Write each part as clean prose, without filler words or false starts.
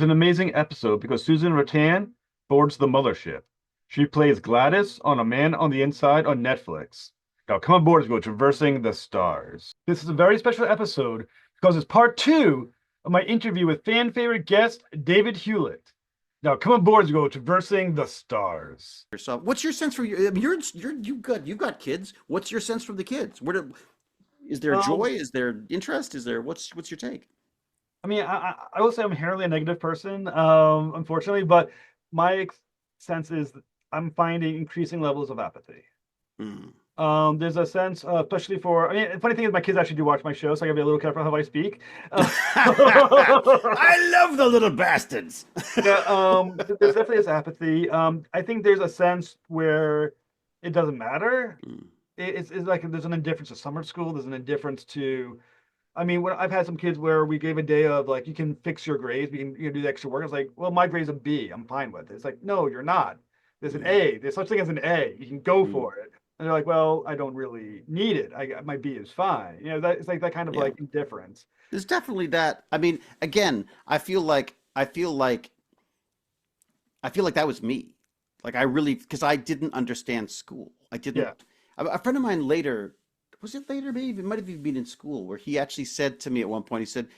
It's an amazing episode because Susan Rattan boards the mothership. She plays Gladys on A Man on the Inside on Netflix. Now come on board as we go traversing the stars. This is a very special episode because it's part two of my interview with fan favorite guest David Hewlett. Now come on board as we go traversing the stars. Yourself. What's your sense for you? I mean, you've got kids. What's your sense from the kids? Is there Um, joy? Is there interest? Is there what's your take? I will say I'm inherently a negative person, unfortunately, but my sense is that I'm finding increasing levels of apathy. Hmm. There's a sense, especially for, the funny thing is my kids actually do watch my show, so I gotta be a little careful how I speak. I love the little bastards. Yeah, there's definitely this apathy. I think there's a sense where it doesn't matter. Hmm. It's like there's an indifference to summer school. There's an indifference to, when I've had some kids where we gave a day of like, you can fix your grades, you can do the extra work. It's like, well, my grade's a B. I'm fine with it. It's like, no, you're not. There's an Hmm. A. There's such thing as an A. You can go Hmm. for it. And they're like, well, I don't really need it. My B is fine. That it's like that kind of Yeah. like indifference. There's definitely that. I mean, again, I feel like that was me. Like I really, because I didn't understand school. I Yeah. didn't. A friend of mine later, was it later? Maybe it might have even been in school, where he actually said to me at one point, he said,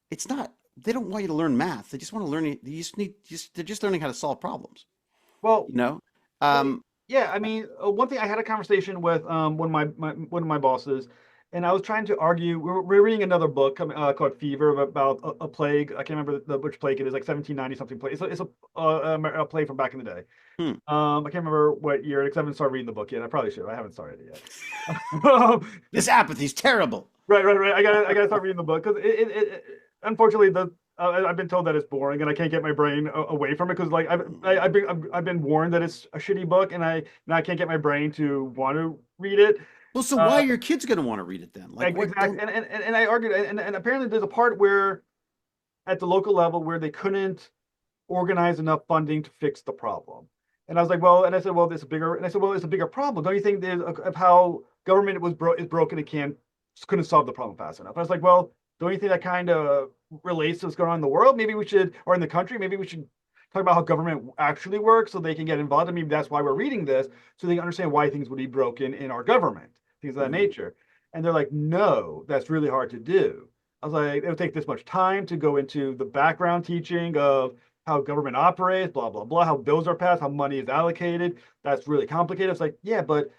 "It's not. They don't want you to learn math. They just want to learn. You just need. They're just learning how to solve problems. Well, You know." Well, Um, yeah, one thing I had a conversation with one of my bosses, and I was trying to argue. We're reading another book called Fever about a plague. I can't remember which plague it is, like 1790 something plague. It's a plague from back in the day. hmm. I can't remember what year because I haven't started reading the book yet. I probably should. I haven't started it yet. This apathy's terrible. Right. I gotta start reading the book because unfortunately I've been told that it's boring and I can't get my brain away from it because like I've been warned that it's a shitty book and I can't get my brain to want to read it. Well, so why Uh, are your kids going to want to read it then? Like, what exactly, don't? and I argued and apparently there's a part where at the local level where they couldn't organize enough funding to fix the problem. And I was like, well, and I said, well, it's a bigger problem. Don't you think there's of how government is broken? It couldn't solve the problem fast enough. I was like, well, don't you think that kind of relates to what's going on in the world? Maybe we should, or in the country, maybe we should talk about how government actually works so they can get involved. Maybe that's why we're reading this, so they can understand why things would be broken in our government, things of that Hmm. nature. And they're like, no, that's really hard to do. I was like, it would take this much time to go into the background teaching of how government operates, blah, blah, blah, how bills are passed, how money is allocated. That's really complicated. It's like, yeah, but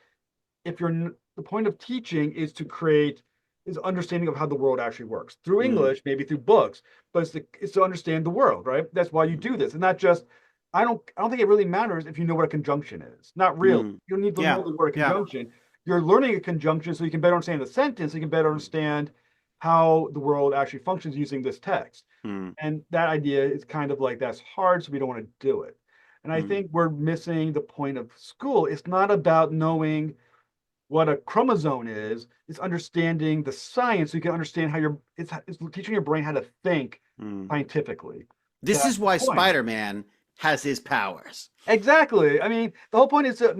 if you're the point of teaching is to create is understanding of how the world actually works through Hmm. English, maybe through books, but it's to understand the world, right? That's why you Hmm. do this, and not just. I don't think it really matters if you know what a conjunction is. Not really. Hmm. You don't need to Yeah. know the word Yeah. conjunction. You're learning a conjunction so you can better understand the sentence. So you can better understand how the world actually functions using this text. Hmm. And that idea is kind of like that's hard, so we don't want to do it. And I Hmm. think we're missing the point of school. It's not about knowing what a chromosome is. It's understanding the science so you can understand how it's teaching your brain how to think Hmm. scientifically. This That's is the why point. Spider-Man has his powers. Exactly. The whole point is to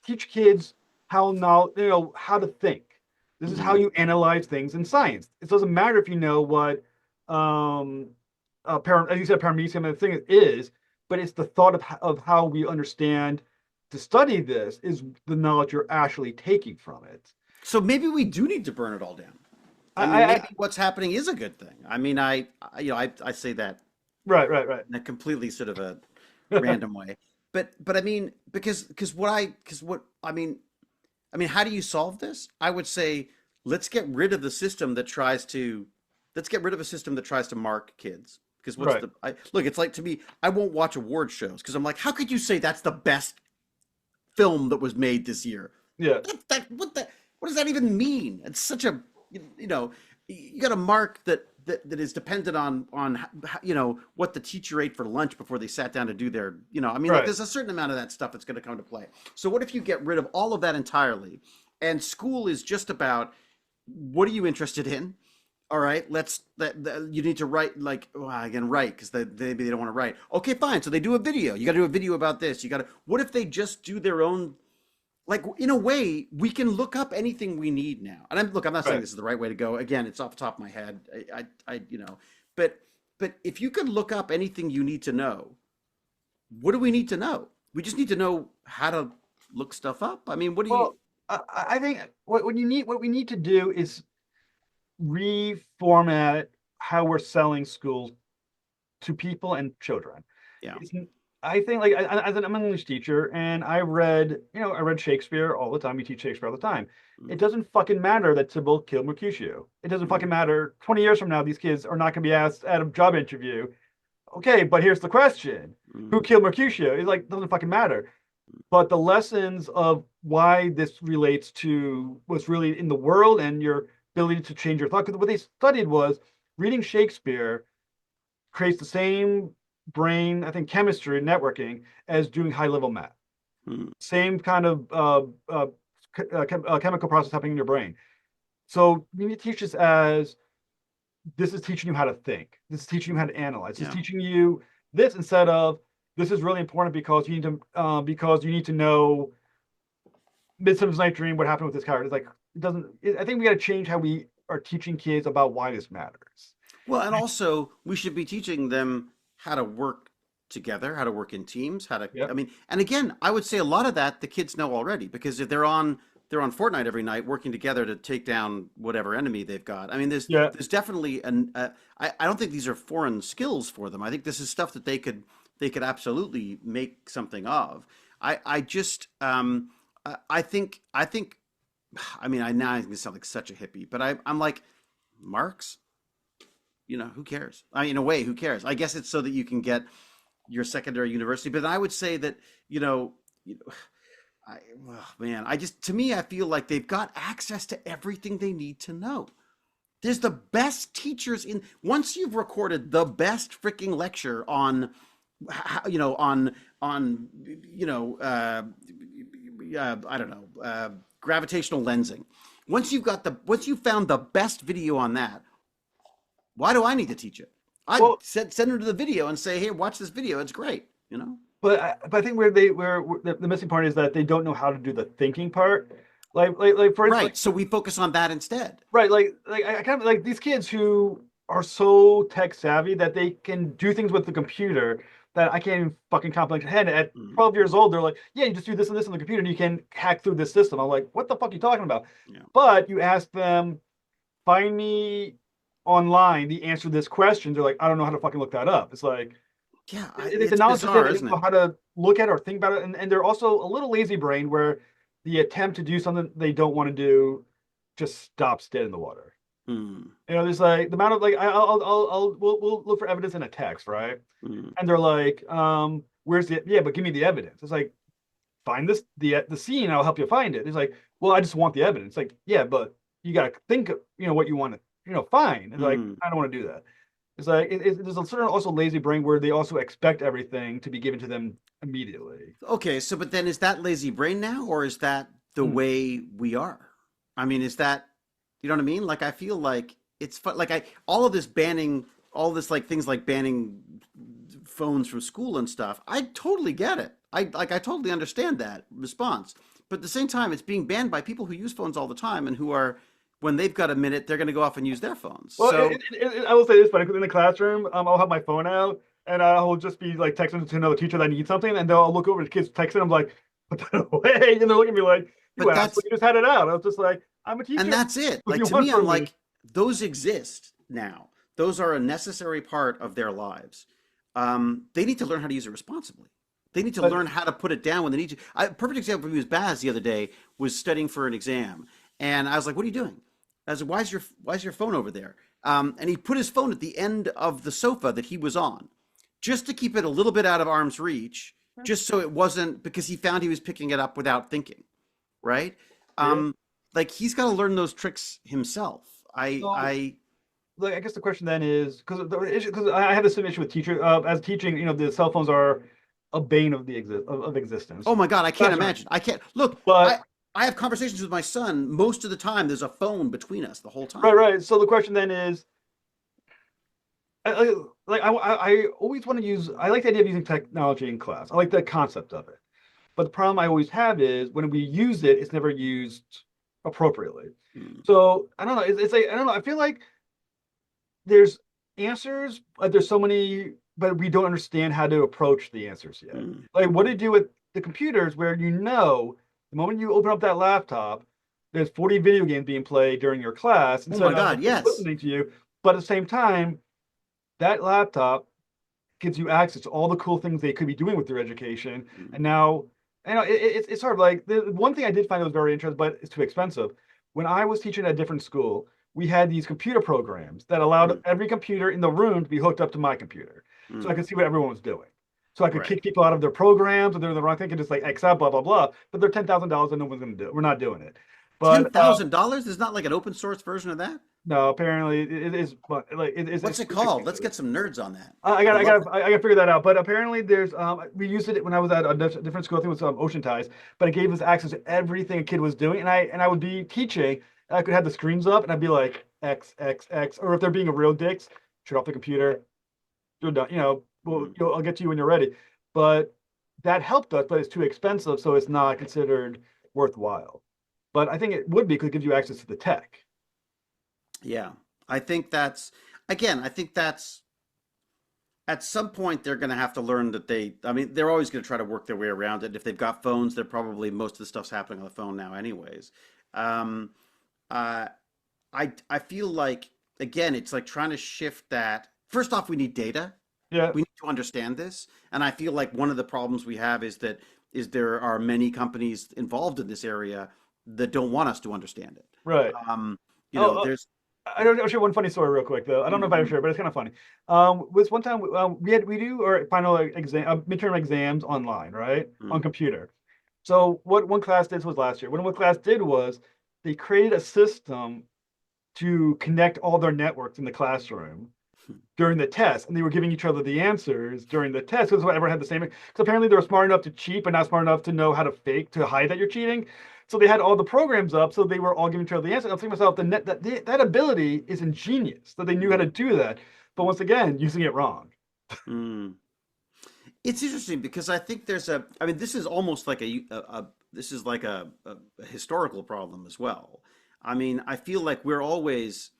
teach kids how to think. This is how Hmm. you analyze things in science. It doesn't matter if you know what um as you said, paramecium and the thing is, but it's the thought of how we understand to study this is the knowledge you're actually taking from it. So maybe we do need to burn it all down. I, I mean, I, I maybe what's happening is a good thing. I mean, I say that right. in a completely sort of a random way. But I mean, because what I mean, how do you solve this? I would say let's get rid of the system that tries to let's get rid of a system that tries to mark kids. Because Right. look, it's like to me, I won't watch award shows because I'm like, how could you say that's the best film that was made this year? Yeah. What does that even mean? It's such a you know you got a mark that is dependent on what the teacher ate for lunch before they sat down to do their I mean, like Right. there's a certain amount of that stuff that's going to come to play. So what if you get rid of all of that entirely, and school is just about what are you interested in? All right, you need to write like well, again write because maybe they don't want to write. Okay, fine. So they do a video. You got to do a video about this. You got to. What if they just do their own? Like in a way, we can look up anything we need now. And I'm not saying Right. this is the right way to go. Again, it's off the top of my head. But But if you could look up anything you need to know, what do we need to know? We just need to know how to look stuff up. I mean, what do you? Well, I think what we need to do is reformat how we're selling schools to people and children. Yeah. It's, I think like I'm an English teacher and I read Shakespeare all the time. We teach Shakespeare all the time. It Mm, doesn't fucking matter that Sybil killed Mercutio. It doesn't mm, fucking matter. 20 years from now, these kids are not going to be asked at a job interview. Okay, but here's the question: mm, who killed Mercutio? It's like doesn't fucking matter. But the lessons of why this relates to what's really in the world and your ability to change your thought. Because what they studied was reading Shakespeare creates the same brain, I think, chemistry networking as doing high level math. mm. Same kind of chemical process happening in your brain. So you need to teach this as this is teaching you how to think. This is teaching you how to analyze. This is Yeah. teaching you this instead of this is really important because you need to know Midsummer's Night Dream, what happened with this character. It's like it doesn't. I think we got to change how we are teaching kids about why this matters. Well, and also we should be teaching them how to work together, how to work in teams, how to, I Yep. mean, and again, I would say a lot of that the kids know already because if they're on Fortnite every night working together to take down whatever enemy they've got. I mean, Yeah. there's definitely I don't think these are foreign skills for them. I think this is stuff that they could absolutely make something of. I just I think I mean, I now I think I sound like such a hippie, but I'm like Marx. Who cares? I mean, in a way, who cares? I guess it's so that you can get your secondary university. But I would say that, you know, oh, man, to me, I feel like they've got access to everything they need to know. There's the best teachers once you've recorded the best freaking lecture on, on, I don't know, gravitational lensing. Once you've found the best video on that, why do I need to teach it? I Well, send them to the video and say, "Hey, watch this video. It's great." but I think where the missing part is that they don't know how to do the thinking part. For instance, Right. So we focus on that instead. right, I kind of like these kids who are so tech savvy that they can do things with the computer that I can't even fucking comprehend. At Mm, 12 years old, they're like, yeah, you just do this and this on the computer and you can hack through this system. I'm like, what the fuck are you talking about? yeah. But you ask them, find me online the answer to this question. They're like, I don't know how to fucking look that up. It's like Yeah. the It's knowledge is there. bizarre, They isn't don't know it? how to look at or think about it, and they're also a little lazy brain where the attempt to do something they don't want to do just stops dead in the water. Mm, There's like the amount of like we'll look for evidence in a text, right? mm, And they're like, where's the yeah, but give me the evidence. It's like find the scene, I'll help you find it. It's like, well, I just want the evidence. Like, yeah, but you gotta think, what you want to, find. It's like, mm. I don't want to do that. It's like there's a certain also lazy brain where they also expect everything to be given to them immediately. Okay. So, but then is that lazy brain now, or is that the Hmm. way we are? I mean, is that you know what I mean? Like, I feel like it's fun. Like, all of this banning, all this like things like banning phones from school and stuff. I totally get it. I totally understand that response. But at the same time, it's being banned by people who use phones all the time and who are, when they've got a minute, they're going to go off and use their phones. Well, So, I will say this, but in the classroom, I'll have my phone out and I'll just be like texting to another teacher that needs something, and they'll look over the kids texting. I'm like, put that away, and they're looking at me like, you but asshole, you just had it out. I was just like, I'm a and teacher. that's it. What do Like, you to want me, I'm from me? like, those exist now. Those are a necessary part of their lives. They need to learn how to use it responsibly. They need to But learn how to put it down when they need to. A perfect example for me was Baz the other day was studying for an exam, and I was like, "What are you doing?" I was like, "Why's your phone over there?" And he put his phone at the end of the sofa that he was on, just to keep it a little bit out of arm's reach, just so it wasn't because he found he was picking it up without thinking, right? yeah, Um, like he's got to learn those tricks himself. so like I guess the question then is because I have the same issue with teacher as teaching. The cell phones are a bane of of existence. Oh my God, I can't Classroom, imagine. I can't look. I but I have conversations with my son most of the time. There's a phone between us the whole right, time. right. So the question then is, I always want to use. I like the idea of using technology in class. I like the concept of it. But the problem I always have is when we use it, it's never used appropriately. Mm, So I don't know. It's like I don't know. I feel like there's answers, but there's so many, but we don't understand how to approach the answers yet. Mm. Like, what do you do with the computers where the moment you open up that laptop, there's 40 video games being played during your class, and Oh so my now the God, kid's yes. listening to you, but at the same time, that laptop gives you access to all the cool things they could be doing with their education. Mm. And now, it's sort of like the one thing I did find that was very interesting, but it's too expensive. When I was teaching at a different school, we had these computer programs that allowed Mm. every computer in the room to be hooked up to my computer, so I Mm. could see what everyone was doing. So I could Right. kick people out of their programs if they're in the wrong thing and just like X out, blah blah blah. But they're $10,000 and no one's going to do it. We're not doing it. But $10,000? There's not like an open source version of that? no, apparently it is. But like What's it's it too called? Let's expensive. get some nerds on that. I I'd love got I got to figure that out. But apparently, there's we used it when I was at a different school. I think it was Ocean Ties, but it gave us access to everything a kid was doing, and I would be teaching, and I could have the screens up, and I'd be like X X X, or if they're being a real dicks, turn off the computer. You're done. Well, that. I'll get to you when you're ready. But that helped us, but it's too expensive, so it's not considered worthwhile. But I think it would be because it gives you access to the tech. Yeah. I think that's, again, I think that's at some point they're going to have to learn that I mean, they're always going to try to work their way around it. If they've got phones, they're probably, most of the stuff's happening on the phone now anyways. Um, uh, I feel like, again, it's like trying to shift that. First off, we need data. Yeah, We need to understand this. And I feel like one of the problems we have is there are many companies involved in this area that don't want us to understand it. right. Um, Oh, there's, I'll share one funny story real quick though. I don't know if I mm, share, but it's kind of funny. Was one time we do our final exam midterm exams online, right, on mm, computer. So what one class did was last year. What one class did was they created a system to connect all their networks in the classroom mm, during the test, and they were giving each other the answers during the test because everyone had the same. Because apparently they were smart enough to cheat, but not smart enough to know how to fake to hide that you're cheating. So they had all the programs up, so they were all giving each other the answer. I'm thinking to myself, that ability is ingenious that they knew how to mm, do that, but once again, using it wrong. mm. It's interesting because I think I mean, this is almost like this is like a historical problem as well. I mean, I feel like we're always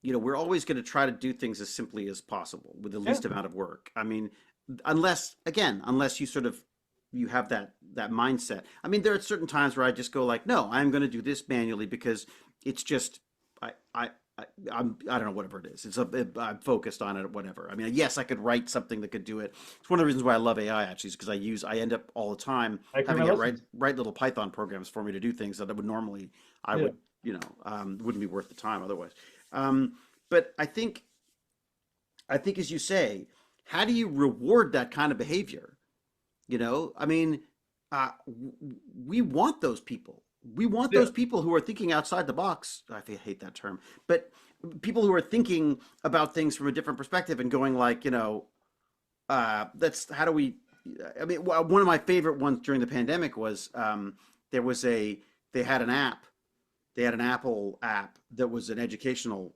going to try to do things as simply as possible with the Yeah, least amount of work. I mean, unless you sort of you have that mindset. I mean, there are certain times where I just go like, no, I'm going to do this manually because it's just I I. I don't know, whatever it is. I'm focused on it, whatever. I mean, yes, I could write something that could do it. It's one of the reasons why I love AI actually, is because I end up all the time I can having it lessons. write little Python programs for me to do things that I would normally I Yeah. would wouldn't be worth the time otherwise. Um, but I think as you say, how do you reward that kind of behavior? I mean, we want those people. We want Yeah. those people who are thinking outside the box. I hate that term, but people who are thinking about things from a different perspective and going like, that's how do we? I mean, one of my favorite ones during the pandemic was there was a they had an app, they had an Apple app that was an educational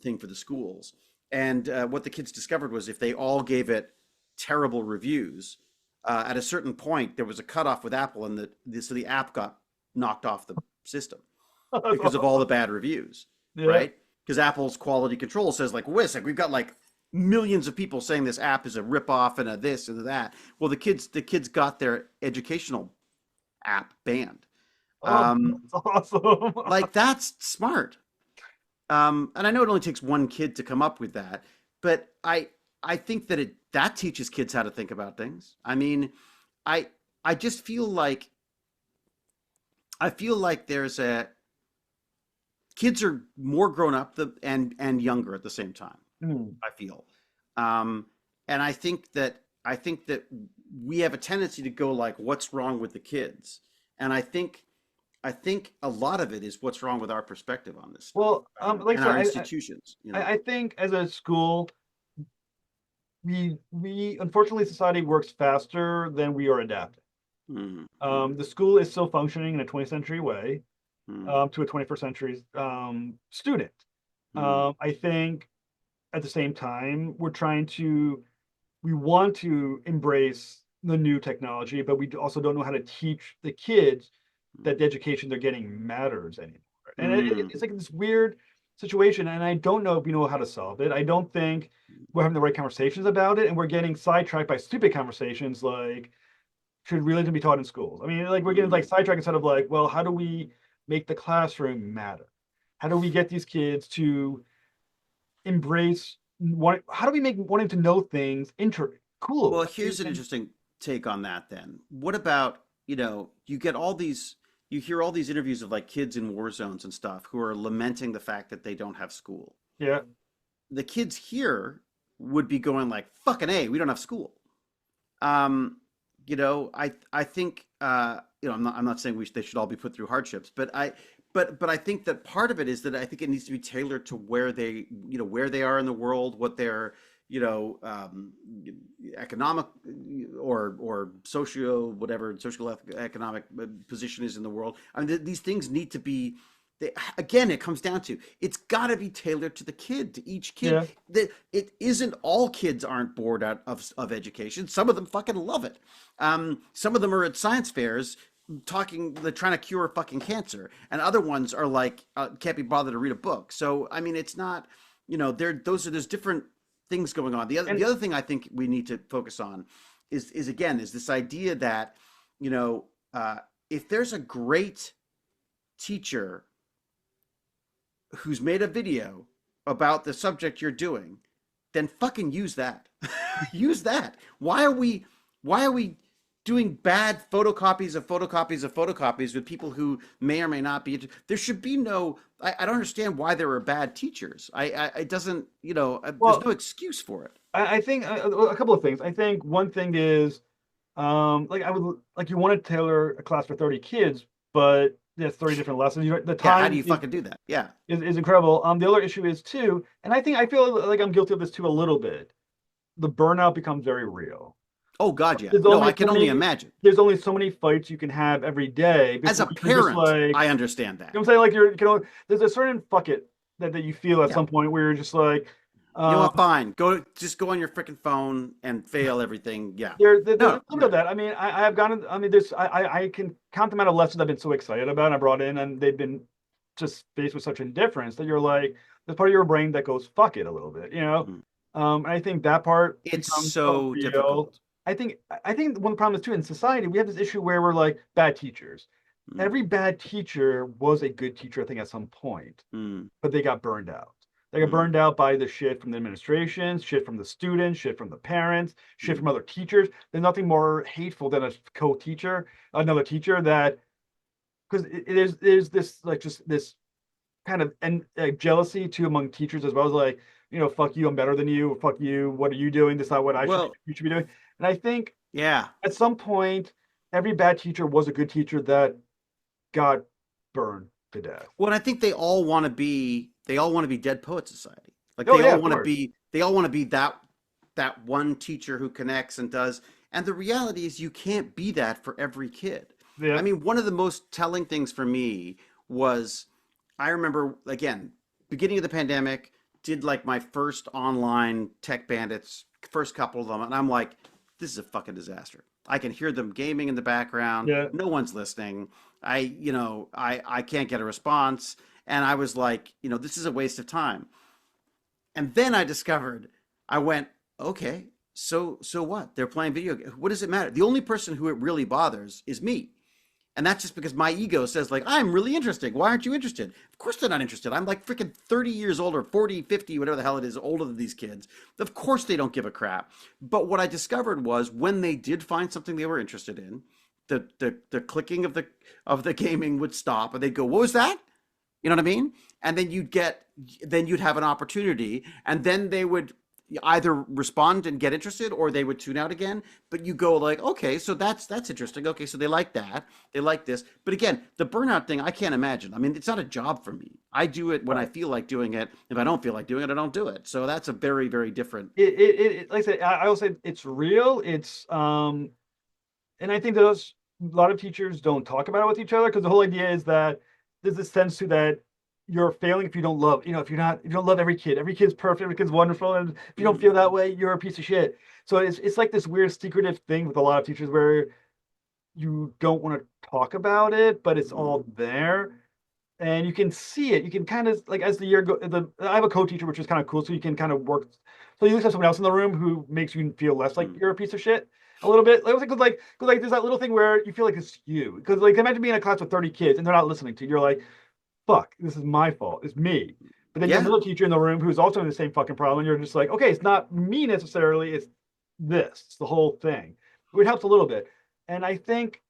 thing for the schools, and what the kids discovered was if they all gave it terrible reviews, at a certain point there was a cutoff with Apple, and so the app got knocked off the system That's because of all the awesome. bad reviews, Yeah. right? Because Apple's quality control says like, wait a sec, we've got like millions of people saying this app is a ripoff and a this and a that. Well, the kids got their educational app banned. Oh, Um, that's awesome. like that's smart. And I know it only takes one kid to come up with that, but I think that teaches kids how to think about things. I mean, I I just feel like there's a kids are more grown up and younger at the same time. Hmm. I feel, um, and I think that we have a tendency to go like, what's wrong with the kids? And I think a lot of it is what's wrong with our perspective on this stuff, Well, like I and our said, institutions. I think as a school, we unfortunately society works faster than we are adapting. Mm, The school is still functioning in a 20th century way mm, to a 21st century student. mm, I think at the same time, we want to embrace the new technology, but we also don't know how to teach the kids that the education they're getting matters anymore. And mm, it's like this weird situation, and I don't know if we know how to solve it. I don't think we're having the right conversations about it, and we're getting sidetracked by stupid conversations like should religion be taught in schools? I mean, like we're getting like Mm. sidetracked instead of like, well, how do we make the classroom matter? How do we get these kids to embrace how do we make wanting to know things cool? Well, here's an interesting take on that then. What about, you get all these, you hear all these interviews of like kids in war zones and stuff who are lamenting the fact that they don't have school. Yeah, The kids here would be going like, fucking A, we don't have school. Um, I think I'm not saying they should all be put through hardships, but I think that part of it is that I think it needs to be tailored to where they are in the world, what their you know economic or socio whatever social economic position is in the world. I mean, these things need to be. Again, it comes down to it's got to be tailored to the kid, to each kid. yeah, It isn't all kids aren't bored out of education. Some of them fucking love it. Some of them are at science fairs they're trying to cure fucking cancer, and other ones are like can't be bothered to read a book. So I mean, it's not there's different things going on. and The other thing I think we need to focus on is this idea that you know if there's a great teacher who's made a video about the subject you're doing, then fucking use that. Use that. Why are we doing bad photocopies of photocopies of photocopies with people who may or may not be there should be no I don't understand why there are bad teachers. I it doesn't, there's well, no excuse for it. I think a couple of things. I think one thing is like I would like you want to tailor a class for 30 kids, but there's 30 different lessons. The Yeah, how do time you fucking do that? Yeah. is incredible. The other issue is too, and I feel like I'm guilty of this too a little bit. The burnout becomes very real. Oh God, yeah. There's No, only I so can only many imagine. there's only so many fights you can have every day As before a you're just parent, like, I understand that. I'm saying? Like there's a certain fuck it that you feel at Yeah. some point where you're just like, You know um, what? Fine. Just go on your freaking phone and fail everything. Yeah. there's No, a limit of that. I mean, I've gotten. I mean, I can count the amount of lessons I've been so excited about and I brought in, and they've been just faced with such indifference that you're like, there's part of your brain that goes fuck it a little bit, you know. mm. And I think that part It's becomes so real. difficult. I think one of the problems too in society we have this issue where we're like bad teachers. Mm, Every bad teacher was a good teacher, I think, at some point, mm, but they got burned out. They got mm, burned out by the shit from the administration, shit from the students, shit from the parents, shit from mm. other teachers. There's nothing more hateful than a co-teacher, another teacher that because there's this like just this kind of and jealousy too among teachers as well as like fuck you, I'm better than you, fuck you, what are you doing, this is not what Well, you should be doing. And I think yeah. at some point every bad teacher was a good teacher that got burned to death. Well, and I think they all want to be Dead Poet Society. Like Oh they yeah, all of want to course. be they all want to be that one teacher who connects and does. And the reality is you can't be that for every kid. I Yeah, mean, one of the most telling things for me was I remember again, beginning of the pandemic, did like my first online tech bandits, first couple of them, and I'm like, this is a fucking disaster. I can hear them gaming in the background. yeah. No one's listening. I can't get a response. And I was like, this is a waste of time. And then I discovered, I went, okay, so what? They're playing video games. What does it matter? The only person who it really bothers is me. And that's just because my ego says like, I'm really interesting. Why aren't you interested? Of course they're not interested. I'm like freaking 30 years old or 40, 50, whatever the hell it is, older than these kids. Of course they don't give a crap. But what I discovered was when they did find something they were interested in, the clicking of the gaming would stop and they'd go, what was that? You know what I mean? And then you'd have an opportunity, and then they would either respond and get interested, or they would tune out again. But you go like, okay, so that's interesting. Okay, so they like that, they like this. But again, the burnout thing, I can't imagine. I mean, it's not a job for me. I do it when I Right. feel like doing it. If I don't feel like doing it, I don't do it. So that's a very, very different. Like I said, I will say it's real. And I think those a lot of teachers don't talk about it with each other because the whole idea is that there's this sense to that you're failing if you don't love, if you don't love every kid. Every kid's perfect, every kid's wonderful, and if you don't feel Mm, that way, you're a piece of shit. So it's like this weird secretive thing with a lot of teachers where you don't want to talk about it, but it's mm, all there. and you can see it. You can kind of like as the year go. I have a co-teacher, which is kind of cool, so you can kind of work. So you just have someone else in the room who makes you feel less like Mm. you're a piece of shit a little bit. Like there's that little thing where you feel like it's you. Because like imagine being in a class with 30 kids and they're not listening to you. You're like, fuck, this is my fault. It's me. But then you have Yeah. another teacher in the room who's also in the same fucking problem. And you're just like, okay, it's not me necessarily. It's this. It's the whole thing. It helps a little bit. And I think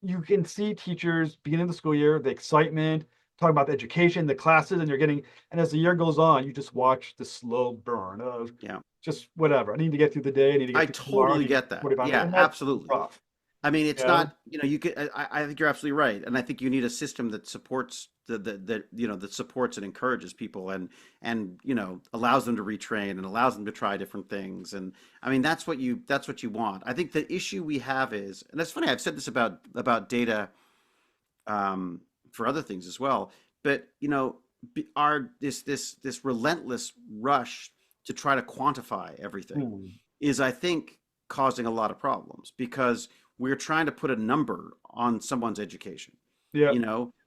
you can see teachers beginning of the school year, the excitement, talking about the education, the classes, and you're getting, and as the year goes on, you just watch the slow burn of Yeah. just whatever. I need to get through the day. I need to I get through tomorrow. I totally need to get get that. 45 minutes. Yeah, And that's absolutely. rough. I mean, You it's know? not, you could, I think you're absolutely right. And I think you need a system that supports that supports and encourages people and allows them to retrain and allows them to try different things. And I mean, that's what you want. I think the issue we have is, and that's funny, I've said this about data, for other things as well, but this relentless rush to try to quantify everything Hmm. is, I think, causing a lot of problems because we're trying to put a number on someone's education. Yeah.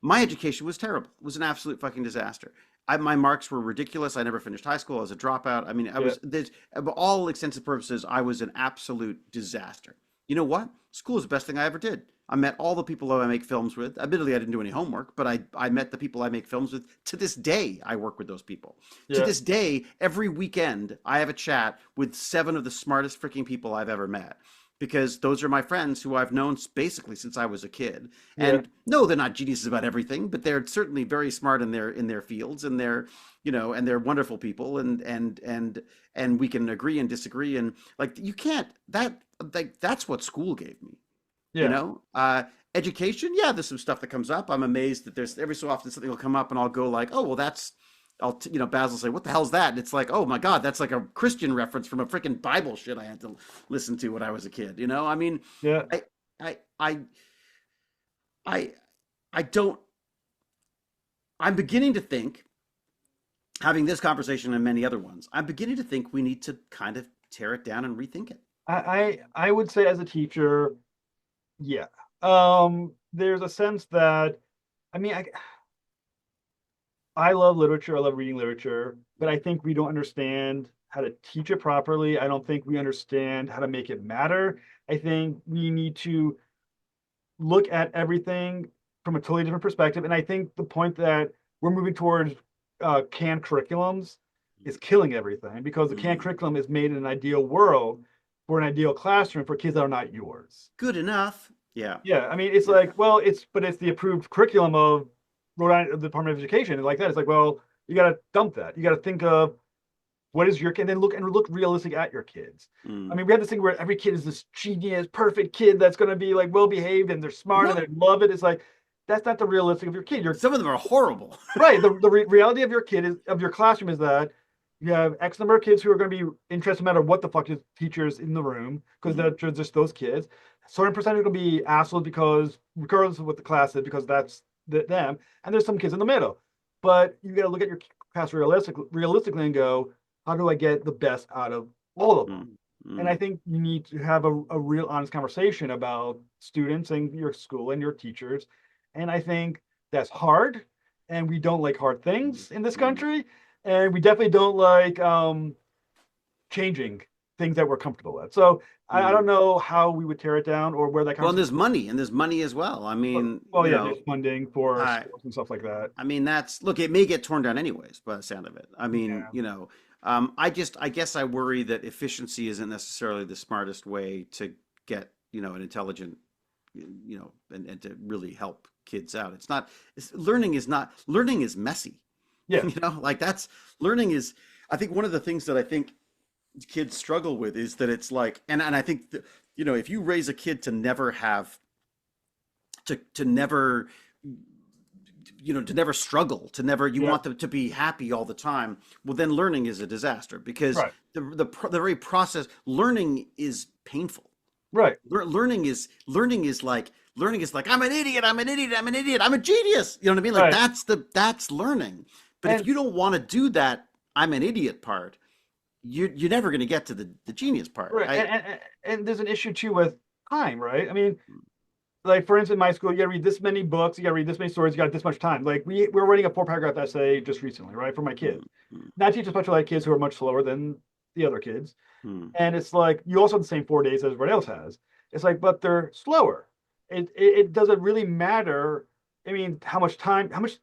My education was terrible. It was an absolute fucking disaster. My marks were ridiculous. I never finished high school. I was a dropout. I mean, Yeah. all extensive purposes, I was an absolute disaster. You know what? School is the best thing I ever did. I met all the people I make films with. Admittedly, I didn't do any homework, but I met the people I make films with. To this day, I work with those people. To Yeah. this day, every weekend, I have a chat with 7 of the smartest freaking people I've ever met because those are my friends who I've known basically since I was a kid. Yeah. And no, they're not geniuses about everything, but they're certainly very smart in their fields, and they're wonderful people, and we can agree and disagree, and like you can't that like that's what school gave me. you Yeah. know uh Education, yeah, there's some stuff that comes up. I'm amazed that there's every so often something will come up and I'll go like, oh well, Basil will say, what the hell's that? And it's like, oh my god, that's like a Christian reference from a freaking Bible shit I had to listen to when I was a kid. I mean, Yeah. i i i i, I don't I'm beginning to think, having this conversation and many other ones, I'm beginning to think we need to kind of tear it down and rethink it. I would say as a teacher, yeah. There's a sense that I mean I love literature, I love reading literature, but I think we don't understand how to teach it properly. I don't think we understand how to make it matter. I think we need to look at everything from a totally different perspective. And I think the point that we're moving towards canned curriculums is killing everything because the canned Mm. curriculum is made in an ideal world for an ideal classroom for kids that are not yours. Good enough. Yeah. Yeah, I mean, it's Yeah. like, well, it's the approved curriculum of Rhode Island Department of Education, and like that, it's like, well, you got to dump that. You got to think of what is your kid, and then look realistic at your kids. I Mm. mean, we have this thing where every kid is this genius, perfect kid that's going to be like well behaved and they're smart and No, they love it. It's like that's not the realistic of your kid. You're some of them are horrible. right. The reality of your kid is of your classroom is that you have X number of kids who are going to be interested no matter what the fuck is teachers in the room because Mhm. they're just those kids. Certain percentage are going to be assholes because regardless of what the class is, because that's them. And there's some kids in the middle. But you got to look at your class realistically and go, how do I get the best out of all of them? Mm. And I Mm. think you need to have a real honest conversation about students and your school and your teachers. And I think that's hard. And we don't like hard things in this Mm. country. And we definitely don't like changing things that we're comfortable with. So I Mm. don't know how we would tear it down or where that Well, and conversation. there's money as well. I mean, Well, yeah, there's funding for I sports and stuff like that. I mean, look, it may get torn down anyways by the sound of it. I mean, Yeah. I guess I worry that efficiency isn't necessarily the smartest way to get, an intelligent, and to really help kids out. Learning is not, learning is messy. Yeah. Like learning is, I think one of the things that I think kids struggle with is that it's like, and I think that, if you raise a kid to never have, to never, to never struggle, you Yeah. want them to be happy all the time. Well, then learning is a disaster because Right. the very process, learning is painful. Right. Learning is like I'm an idiot, I'm an idiot, I'm an idiot, I'm a genius. You know what I mean? Like Right. that's learning. But if And you don't want to do that, I'm an idiot part, you're never going to get to the genius part. right. And there's an issue too with time, right? I mean, like for instance, in my school, you got to read this many books, you got to read this many stories, you got this much time. Like we're writing a 4 paragraph essay just recently, right, for my kids. Mm, mm, Not teach a bunch of like kids who are much slower than the other kids. mm. And it's like you also have the same 4 days as everybody else has. It's like, but they're slower. It doesn't really matter. I mean, how much time, how much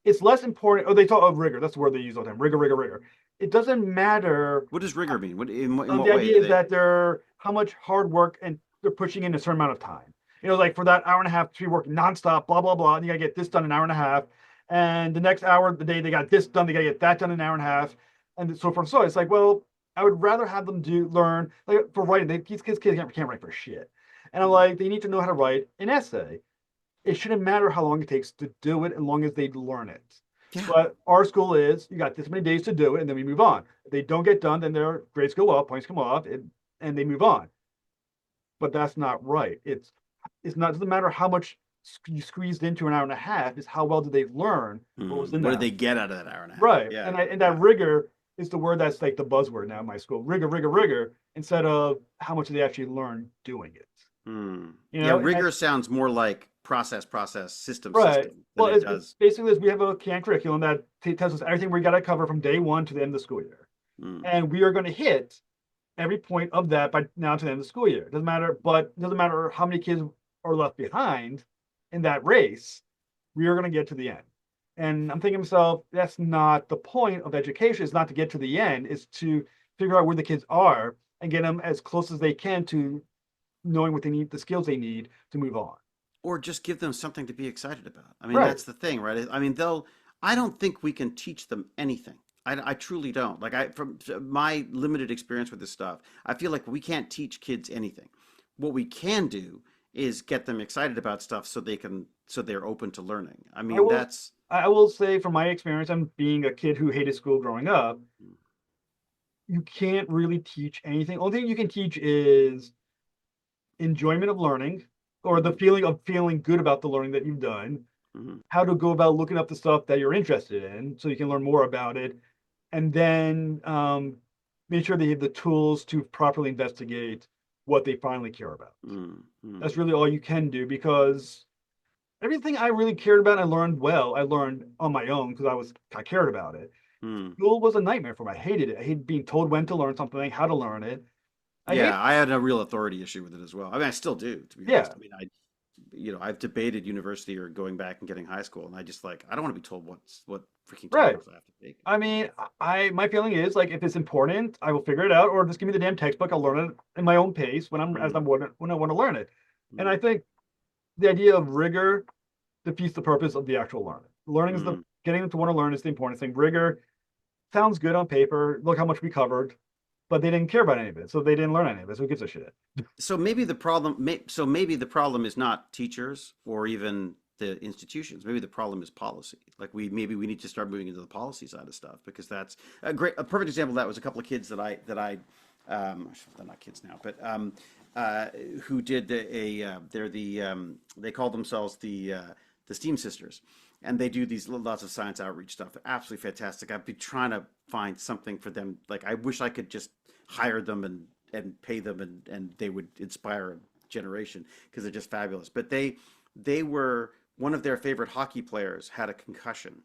it's less important. Oh, they talk of rigor. That's the word they use all the time. Rigor, rigor, rigor. It doesn't matter. What does rigor mean? In The what way idea do is they? that they're how much hard work and they're pushing in a certain amount of time. Like for that hour and a half to be working nonstop, blah blah blah, and you gotta get this done in an hour and a half. And the next hour of the day they got this done, they gotta get that done in an hour and a half, and so forth and so on. It's like, well, I would rather have them learn like for writing. These kids can't write for shit, and I'm like, they need to know how to write an essay. It shouldn't matter how long it takes to do it, as long as they learn it. Yeah. But our school is you got this many days to do it, and then we move on. If they don't get done, then their grades go up, points come off, and they move on. But that's not right. It's not, it doesn't matter how much you squeezed into an hour and a half. It's how well did they learn what was in What that. did they get out of that hour and a half? Right. Yeah. And that rigor is the word that's like the buzzword now in my school. Rigor, rigor, rigor, instead of how much they actually learn doing it. Yeah, rigor sounds more like process, system right. than Well, it does. basically we have a CAN curriculum that tells us everything we got to cover from day one to the end of the school year. And we are going to hit every point of that by now to the end of the school year. It doesn't matter how many kids are left behind in that race. We are going to get to the end. And I'm thinking to myself, that's not the point of education. It's not to get to the end. It's to figure out where the kids are and get them as close as they can to knowing what they need, the skills they need to move on. Or just give them something to be excited about. I mean, Right. that's the thing, right? I mean, I don't think we can teach them anything. I truly don't. Like from my limited experience with this stuff, I feel like we can't teach kids anything. What we can do is get them excited about stuff so they're open to learning. I mean, I will say from my experience, I'm being a kid who hated school growing up, you can't really teach anything. Only thing you can teach is enjoyment of learning or the feeling of feeling good about the learning that you've done, how to go about looking up the stuff that you're interested in so you can learn more about it, and then make sure they have the tools to properly investigate what they finally care about. That's really all you can do, because everything I really cared about, I learned on my own because I cared about it. School was a nightmare for me. I hated it. I hated being told when to learn something, how to learn it. I had a real authority issue with it as well. I mean, I still do, to be honest. I mean, I've debated university or going back and getting high school, and I don't want to be told what freaking textbooks I have to take. I mean, my feeling is like if it's important, I will figure it out, or just give me the damn textbook. I'll learn it in my own pace when I want to learn it. And I think the idea of rigor defeats the purpose of the actual learning. Learning is getting them to want to learn is the important thing. Rigor sounds good on paper. Look how much we covered, but they didn't care about any of it, so they didn't learn any of it. So who gives a shit? So maybe the problem is not teachers or even the institutions. Maybe the problem is policy. Like maybe we need to start moving into the policy side of stuff, because that's a perfect example of that was a couple of kids that I they're not kids now, but who did they call themselves the STEAM Sisters, and they do these lots of science outreach stuff. Absolutely fantastic. I've been trying to find something for them. Like I wish I could just hire them and pay them and they would inspire a generation, because they're just fabulous. But they were, one of their favorite hockey players had a concussion.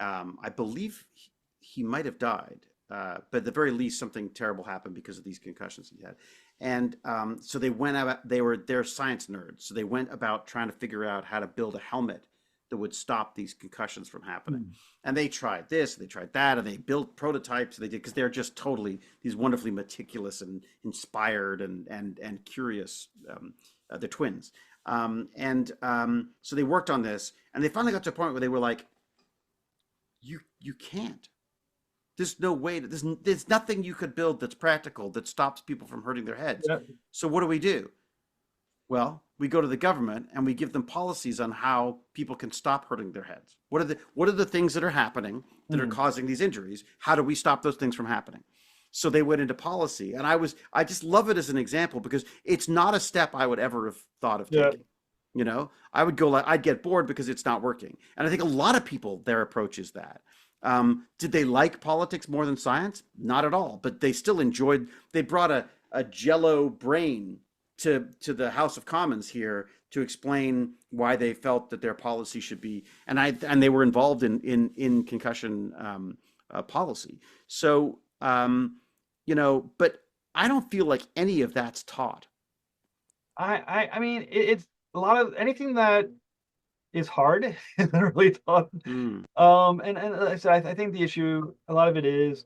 I believe he might have died, but at the very least something terrible happened because of these concussions he had. And so they're science nerds, so they went about trying to figure out how to build a helmet that would stop these concussions from happening. And they tried this, they tried that, and they built prototypes. They did, because they're just totally these wonderfully meticulous and inspired and curious. The twins, so they worked on this, and they finally got to a point where they were like, "You can't. There's no way. There's nothing you could build that's practical that stops people from hurting their heads. Yeah. So what do? Well, we go to the government and we give them policies on how people can stop hurting their heads. What are the things that are happening that are causing these injuries? How do we stop those things from happening? So they went into policy, and I just love it as an example, because it's not a step I would ever have thought of taking. You know, I'd get bored because it's not working. And I think a lot of people, their approach is that. Did they like politics more than science? Not at all, but they still enjoyed, they brought a Jello brain to the House of Commons here to explain why they felt that their policy should be, and they were involved in concussion policy. So but I don't feel like any of that's taught. I mean, it's a lot of anything that is hard is really tough. Mm, And like I said, I think the issue, a lot of it is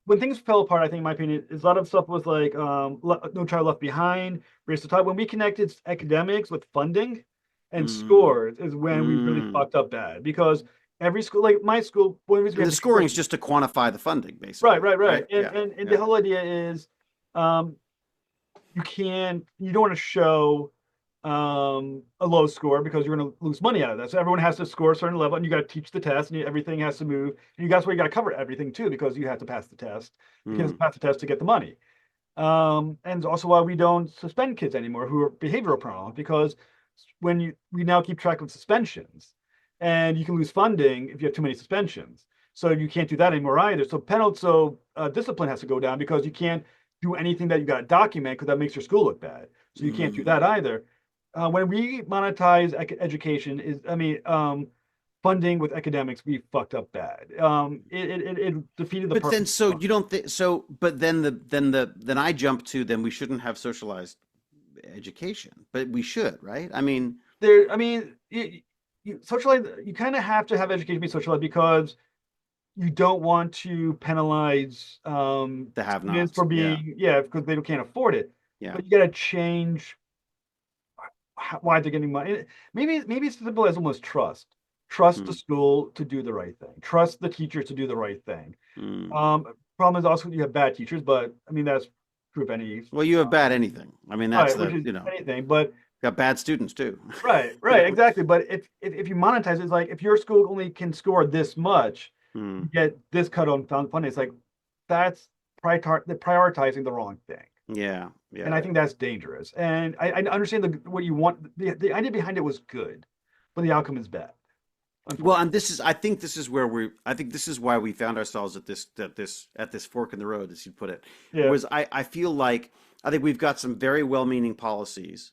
when things fell apart. I think, in my opinion, is a lot of stuff was like No Child Left Behind, Race to Talk. When we connected academics with funding and mm, scores, is when we really mm. fucked up bad because every school, like my school, one reason we And have the to scoring is just to quantify the funding, right, basically, right, right, right? and Yeah, and the yeah. whole idea is, um, you don't want to show a low score because you're going to lose money out of that. So everyone has to score a certain level, and you got to teach the test, and everything has to move. And you guys, where you got to cover everything too, because you have to pass the test. You Mm. can't pass the test to get the money. And also why we don't suspend kids anymore who are behavioral prone, because we now keep track of suspensions, and you can lose funding if you have too many suspensions. So you can't do that anymore either. So penalty, discipline has to go down because you can't do anything that you got to document because that makes your school look bad. So you can't do Mm. that either. When we monetize education, funding with academics, we fucked up bad. It defeated the But then, purpose. so you don't think so? But then I jump to then we shouldn't have socialized education, but we should, right? I mean, I mean, socialize. You kind of have to have education be socialized because you don't want to penalize the students have-nots. for Yeah, being, because they can't afford it. yeah. But you got to change why they're getting money. Maybe it's as simple as almost trust. Trust the Mm, school to do the right thing. Trust the teachers to do the right thing. mm. Problem is also you have bad teachers, but I mean that's true of any, Well, you have bad anything. I mean, that's right, which the is anything. But got bad students too. right, You right, know. exactly. But if you monetize it, it's like if your school only can score this much, Mm, you get this cut on funding. It's like that's prioritizing the wrong thing. yeah, And yeah, I yeah. think that's dangerous. And I understand what you want. The idea behind it was good, but the outcome is bad, Well, unfortunately. and I think this is where I think this is why we found ourselves at this fork in the road, as you put it. Yeah, Was I feel like I think we've got some very well-meaning policies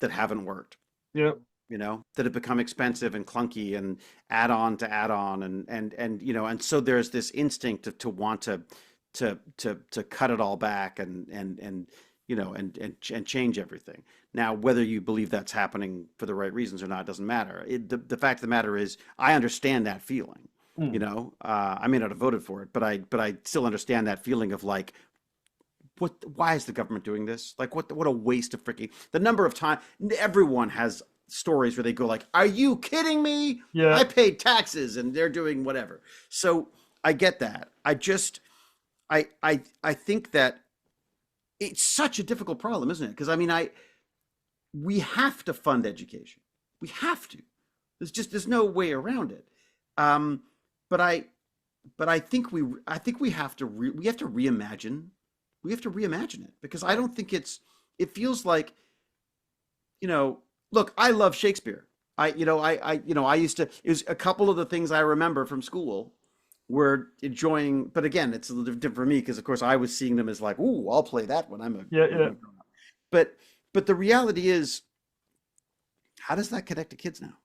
that haven't worked, yeah. that have become expensive and clunky and add on to add on, and so there's this instinct to want to cut it all back and change everything. Now, whether you believe that's happening for the right reasons or not doesn't matter. The fact of the matter is, I understand that feeling. Mm. I may not have voted for it, but I still understand that feeling of like, why is the government doing this? Like, what a waste of freaking the number of time. Everyone has stories where they go like, are you kidding me? Yeah. I paid taxes and they're doing whatever. So I get that. I think that it's such a difficult problem, isn't it? Because I mean, we have to fund education. We have to. There's no way around it. Um, but I but I think we have to reimagine it, because I don't think it feels like, look, I love Shakespeare. I used to, it was a couple of the things I remember from school were enjoying, but again, it's a little different for me because of course I was seeing them as like, ooh, I'll play that when Yeah, I'm yeah. a grown up. But the reality is, how does that connect to kids now?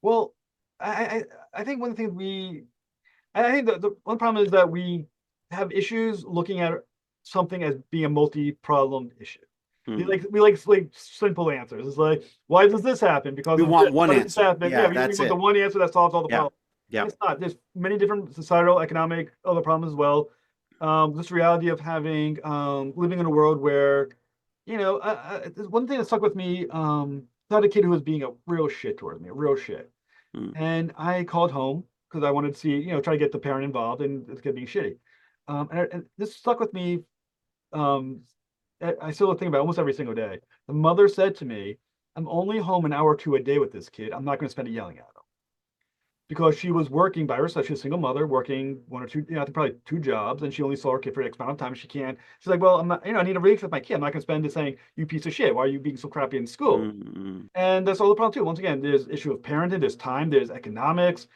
Well, I think one thing I think the one problem is that we have issues looking at something as being a multi-problem issue. Hmm. We like simple answers. It's like, why does this happen? Because We of this. want one Why does this answer. happen? Yeah, Yeah, we that's want the it. one answer that solves all the Yeah, problems. And yeah. it's not. There's many different societal, economic, other problems as well. This reality of having living in a world where, there's one thing that stuck with me. I had a kid who was being a real shit towards me, a real shit. Hmm. And I called home because I wanted to see, try to get the parent involved, and it's gonna be shitty. And this stuck with me. Um, I still think about it almost every single day. The mother said to me, "I'm only home an hour or two a day with this kid. I'm not going to spend it yelling at him." Because she was working by herself. She's a single mother working one or two, I think probably two jobs, and she only saw her kid for X amount of time. She can't. She's like, well, I'm not, I need a relationship with my kid. I'm not going to spend it saying, you piece of shit. Why are you being so crappy in school? Hmm. And that's all the problem too. Once again, there's issue of parenting, there's time, there's economics,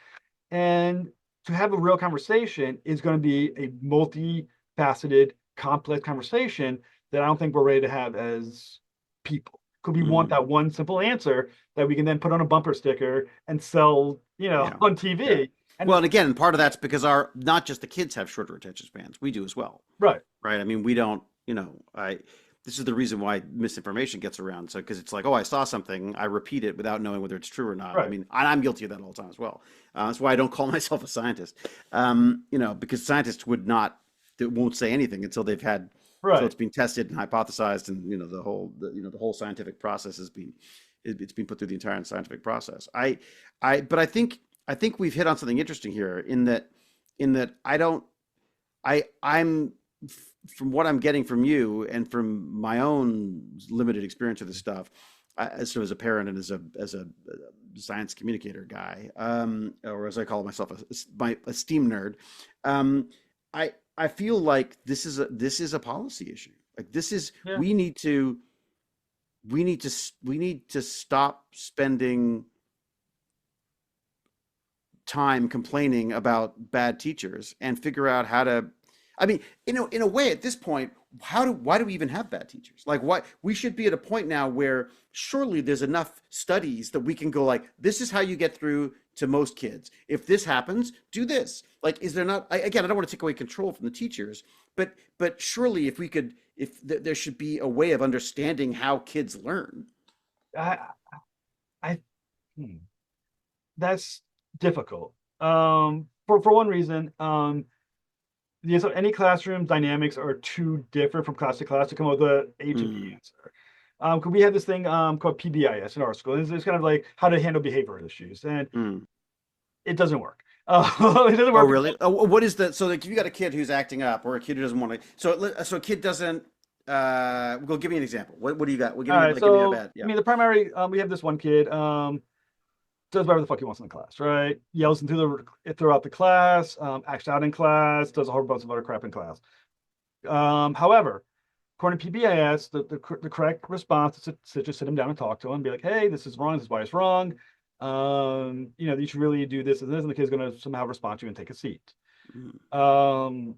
and to have a real conversation is going to be a multifaceted, complex conversation that I don't think we're ready to have as people. because we want that one simple answer that we can then put on a bumper sticker and sell, Yeah. on Yeah. TV. And Well, and again, part of that's because our not just the kids have shorter attention spans, we do as well, right, right? I mean, we don't, I this is the reason why misinformation gets around. So because it's like, oh, I saw something, I repeat it without knowing whether it's true or not. I right, mean, I'm guilty of that all the time as well. That's why I don't call myself a scientist. Because scientists they won't say anything until right. it's been tested and hypothesized, and the whole scientific process it's been put through the entire scientific process. But I think we've hit on something interesting here in that I'm from what I'm getting from you and from my own limited experience of this stuff, sort of as a parent and as a science communicator guy, or as I call myself, a STEAM nerd. I feel like this is a policy issue. Like Yeah. we need to stop spending time complaining about bad teachers and figure out how to. I mean, in a way, at this point, why do we even have bad teachers? Like, what we should be at a point now where surely there's enough studies that we can go like, this is how you get through to most kids. If this happens, do this. Like, is there not? Again, I don't want to take away control from the teachers, but surely there should be a way of understanding how kids learn. I, I, hmm, that's difficult. For one reason, so any classroom dynamics are too different from class to class to come up with a A to B Mm, answer. Could we have this thing called PBIS in our school? It's kind of like how to handle behavioral issues, and mm. it doesn't work. It doesn't Oh, work. really? Oh, what is that? So, like, if you got a kid who's acting up, or a kid who doesn't want to, so a kid doesn't. Go give me an example. What do you got? Well, All right, give me a so bad. I Yeah. mean, the primary, we have this one kid, does whatever the fuck he wants in the class, right? Yells throughout the class, acts out in class, does a whole bunch of other crap in class. However, according to PBIS, the correct response is to just sit him down and talk to him, be like, hey, this is wrong, this is why it's wrong. You should really do this and this, and the kid's going to somehow respond to you and take a seat. Mm, Um,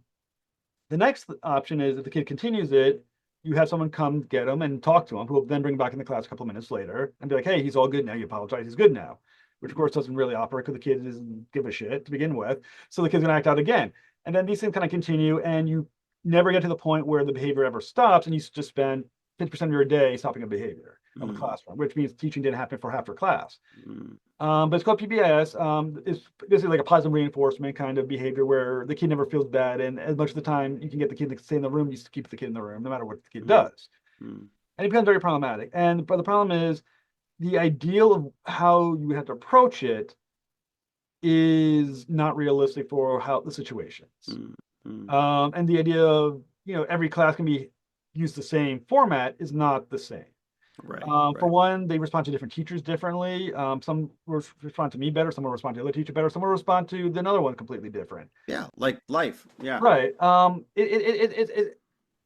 the next option is if the kid continues it, you have someone come get him and talk to him, who will then bring him back in the class a couple of minutes later and be like, hey, he's all good now. You apologize, he's good now. Which of course doesn't really operate because the kid doesn't give a shit to begin with. So the kid's gonna act out again. And then these things kind of continue and you never get to the point where the behavior ever stops and you just spend 50% of your day stopping a behavior of a mm, classroom, which means teaching didn't happen for half your class. mm, But it's called PBIS. It's basically like a positive reinforcement kind of behavior where the kid never feels bad. And as much of the time you can get the kid to stay in the room, you just keep the kid in the room, no matter what the kid mm, does. mm. And it becomes very problematic. But the problem is the ideal of how you have to approach it is not realistic for how the situations. Mm, mm. And the idea of, every class can be used the same format is not the same. Right, For right. one, they respond to different teachers differently. Some will respond to me better, some will respond to the other teacher better, some will respond to another one completely different. Yeah, like life. Yeah. Right.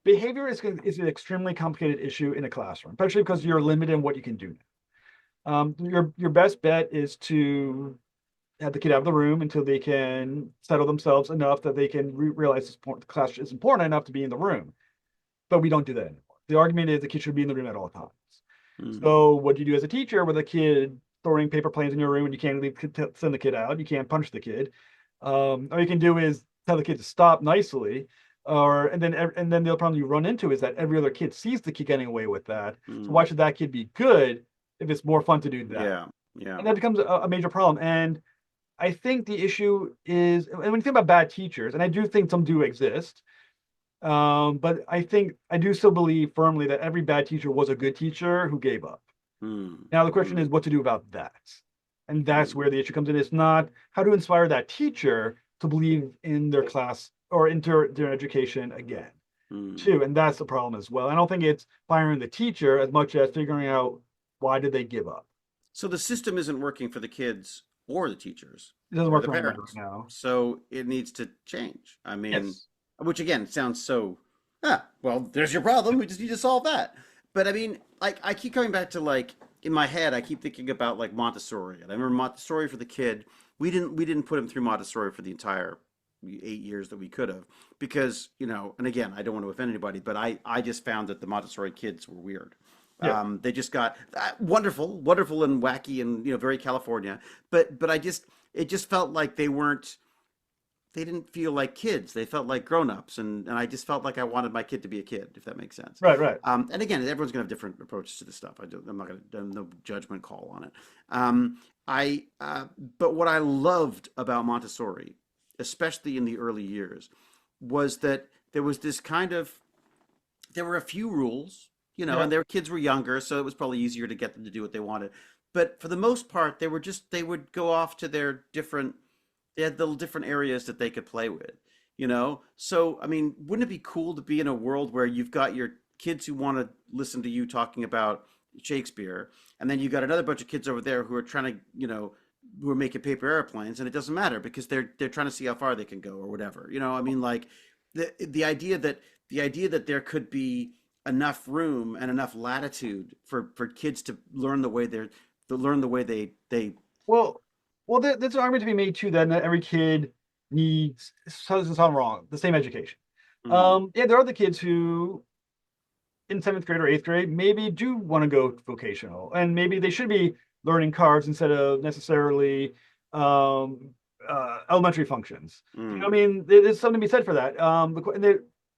Behavior is an extremely complicated issue in a classroom, especially because you're limited in what you can do. Your best bet is to have the kid out of the room until they can settle themselves enough that they can realize the class is important enough to be in the room. But we don't do that anymore. The argument is the kid should be in the room at all times. Mm, So what do you do as a teacher with a kid throwing paper planes in your room and you can't send the kid out? You can't punish the kid. All you can do is tell the kid to stop nicely. And then the other problem you run into is that every other kid sees the kid getting away with that. So why mm. should that kid be good if it's more fun to do that? Yeah, yeah. And that becomes a major problem. And I think the issue is, and when you think about bad teachers, and I do think some do exist, but I do still believe firmly that every bad teacher was a good teacher who gave up. Mm, Now the question mm, is what to do about that. And that's mm, where the issue comes in. It's not how to inspire that teacher to believe in their class or into their education again, mm. too. And that's the problem as well. I don't think it's firing the teacher as much as figuring out why did they give up. So the system isn't working for the kids or the teachers It doesn't or work the for anybody right parents. now. So it needs to change. I mean, Yes. which again sounds so, well, there's your problem. We just need to solve that. But I mean, like, I keep coming back to, like, in my head, I keep thinking about like Montessori. And I remember Montessori for the kid. We didn't put him through Montessori for the entire 8 years that we could have because, and again, I don't want to offend anybody, but I just found that the Montessori kids were weird. Yeah. They just got wonderful, wonderful and wacky and very California. But it just felt like they didn't feel like kids. They felt like grown-ups, and I just felt like I wanted my kid to be a kid, if that makes sense. Right. Right. And again, everyone's gonna have different approaches to this stuff. I'm not gonna no judgment call on it. I but what I loved about Montessori, especially in the early years, was that there was this kind of there were a few rules, Yeah. and their kids were younger, so it was probably easier to get them to do what they wanted. But for the most part, they would go off to their different they had little different areas that they could play with. So I mean, wouldn't it be cool to be in a world where you've got your kids who want to listen to you talking about Shakespeare, and then you got another bunch of kids over there who are trying to, who are making paper airplanes, and it doesn't matter because they're trying to see how far they can go or whatever. I mean, like the idea that there could be enough room and enough latitude for kids to learn the way they Well, there's an argument to be made too that not every kid needs, so doesn't sound wrong, the same education. mm, Yeah, there are the kids who in seventh grade or eighth grade maybe do want to go vocational, and maybe they should be learning cards instead of necessarily um, elementary functions. I mm. mean, there's something to be said for that.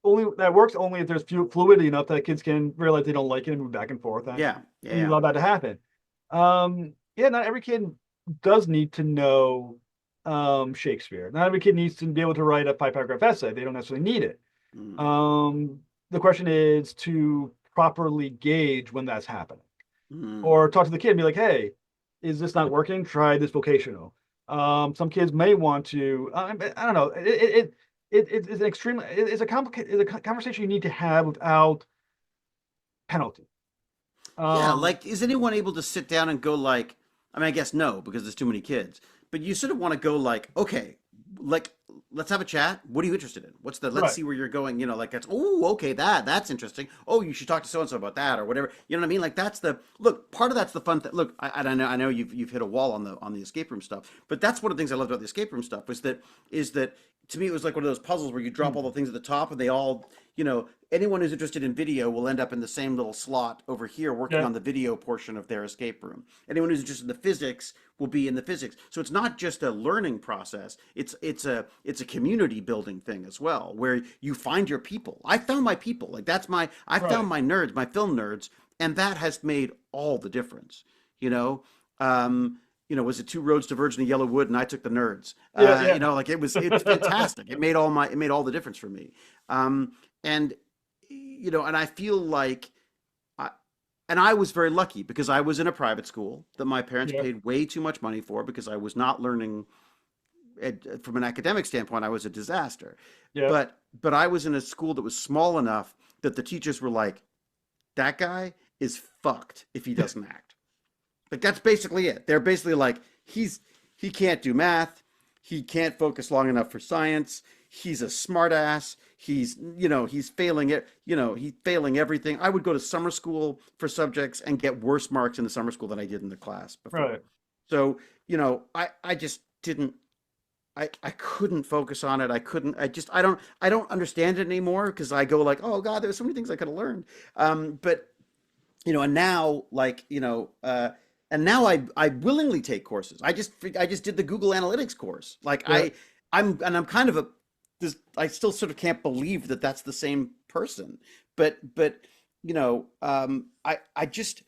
Only that works only if there's fluidity enough that kids can realize they don't like it and move back and forth, and Yeah, yeah, you yeah. allow that to happen. Yeah, not every kid does need to know Shakespeare. Not every kid needs to be able to write a five-paragraph essay. They don't necessarily need it. Mm, The question is to properly gauge when that's happening, mm. or talk to the kid and be like, "Hey, is this not working? Try this vocational." Some kids may want to. I don't know. It's an extremely. It's a complicated. It's a conversation you need to have without penalty. Yeah, Um, like, is anyone able to sit down and go like, I mean, I guess no, because there's too many kids, but you sort of want to go like, okay, like, let's have a chat. What are you interested in? Let's right. see where you're going, like that's, oh, okay, that's interesting. Oh, you should talk to so and so about that or whatever. You know what I mean? Like look, part of that's the fun thing. Look, I know you've hit a wall on the escape room stuff, but that's one of the things I loved about the escape room stuff is that to me it was like one of those puzzles where you drop all the things at the top and they all, anyone who's interested in video will end up in the same little slot over here working Yeah. on the video portion of their escape room. Anyone who's interested in the physics will be in the physics. So it's not just a learning process. It's a community building thing as well, where you find your people. I found my people. Like I found Right. my nerds, my film nerds, and that has made all the difference. You know, was it two roads diverging in yellow wood, and I took the nerds. Yeah. Yeah. Like it's fantastic. It made all the difference for me. And and I feel like and I was very lucky because I was in a private school that my parents Yeah. paid way too much money for because I was not learning from an academic standpoint. I was a disaster. Yeah. But I was in a school that was small enough that the teachers were like, that guy is fucked if he doesn't act. Like that's basically it. They're basically like he can't do math, he can't focus long enough for science, he's a smartass. He's failing it. He's failing everything. I would go to summer school for subjects and get worse marks in the summer school than I did in the class before. Right. So, I just didn't, I couldn't focus on it. I don't understand it anymore because I go like, oh God, there's so many things I could have learned. But, and now and now I willingly take courses. I just did the Google Analytics course. Like Yeah. I'm kind of I still sort of can't believe that that's the same person. But I just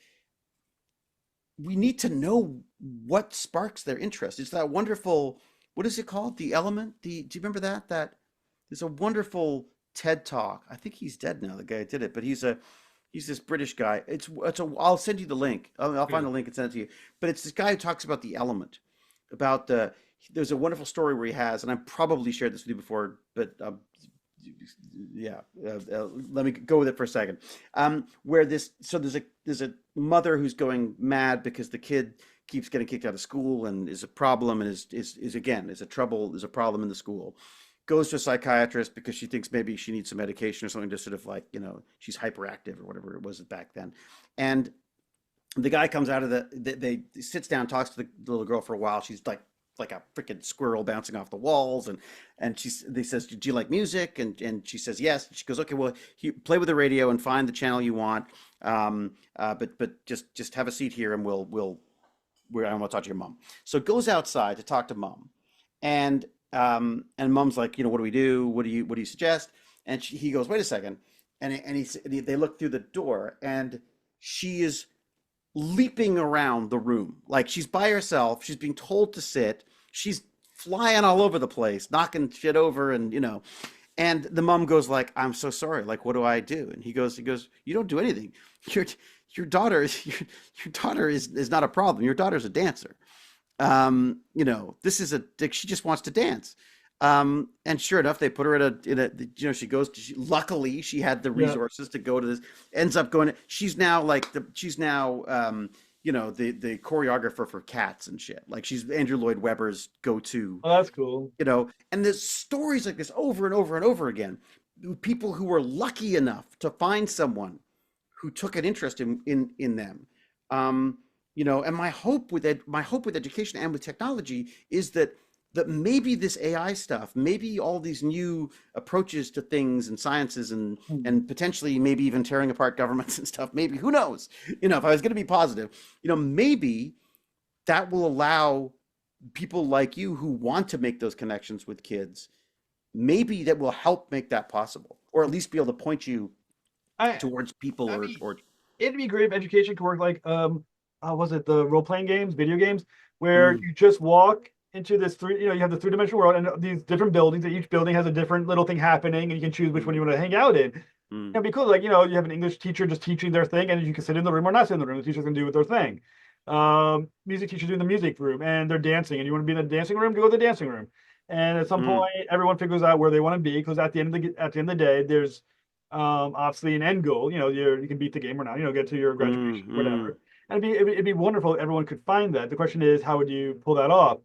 we need to know what sparks their interest. It's that wonderful, what is it called? The Element. Do you remember that? That there's a wonderful TED talk. I think he's dead now. The guy who did it, but he's this British guy. I'll send you the link. I'll find Yeah. the link and send it to you. But it's this guy who talks about the element, about there's a wonderful story where he has, and I probably shared this with you before, but yeah, let me go with it for a second. Where there's a mother who's going mad because the kid keeps getting kicked out of school and is a problem and is again is a trouble, is a problem in the school. Goes to a psychiatrist because she thinks maybe she needs some medication or something to sort of like, she's hyperactive or whatever it was back then. And the guy comes out of they sits down, talks to the little girl for a while. She's like like a freaking squirrel bouncing off the walls, and they says, "Do you like music?" And she says yes. She goes, "Okay, well, play with the radio and find the channel you want. But just have a seat here, and I want to talk to your mom." So goes outside to talk to mom, and mom's like, "What do we do? What do you suggest?" And he goes, "Wait a second," they look through the door, and she is leaping around the room like she's by herself. She's being told to sit. She's flying all over the place, knocking shit over, and the mom goes like, "I'm so sorry. Like, what do I do?" And he goes, "You don't do anything. Your daughter is not a problem. Your daughter's a dancer. This is she just wants to dance." And sure enough, they put her she goes to, luckily she had the resources to go to this, ends up going, she's now the choreographer for Cats and shit. Like, she's Andrew Lloyd Webber's go-to. Oh, that's cool. And there's stories like this over and over and over again. People who were lucky enough to find someone who took an interest in them. And my hope with education and with technology is that maybe this AI stuff, maybe all these new approaches to things and sciences and potentially maybe even tearing apart governments and stuff, maybe, who knows, if I was going to be positive, maybe that will allow people like you who want to make those connections with kids, maybe that will help make that possible, or at least be able to point you towards people. It'd be great if education could work like, was it the role-playing games, video games, where you just walk into this you have the three-dimensional world and these different buildings, and each building has a different little thing happening, and you can choose which one you want to hang out in. And because you have an English teacher just teaching their thing, and you can sit in the room or not sit in the room. The teacher's gonna do their thing. Music teacher doing the music room, and they're dancing, and you want to be in the dancing room, go to the dancing room. And at some point, everyone figures out where they want to be, because at the end of the day, there's obviously an end goal. You can beat the game or not. Get to your graduation, whatever. And it'd be wonderful if everyone could find that. The question is, how would you pull that off?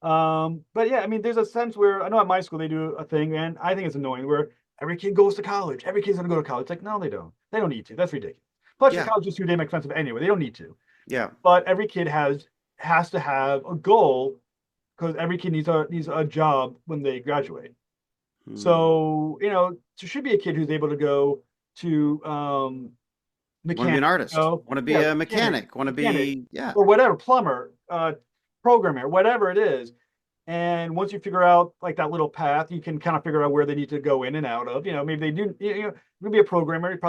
But yeah, I mean, there's a sense where I know at my school they do a thing, and I think it's annoying, where every kid goes to college. Every kid's gonna go to college. It's like, no, they don't. They don't need to. That's ridiculous. Plus, your college is too damn expensive anyway. They don't need to. Yeah. But every kid has to have a goal, because every kid needs a job when they graduate. So there should be a kid who's able to go to mechanic, want to be an artist, want to be a mechanic, want to be or whatever, plumber, programmer, whatever it is. And once you figure out like that little path, you can kind of figure out where they need to go in and out of. Maybe they do. Maybe a programmer.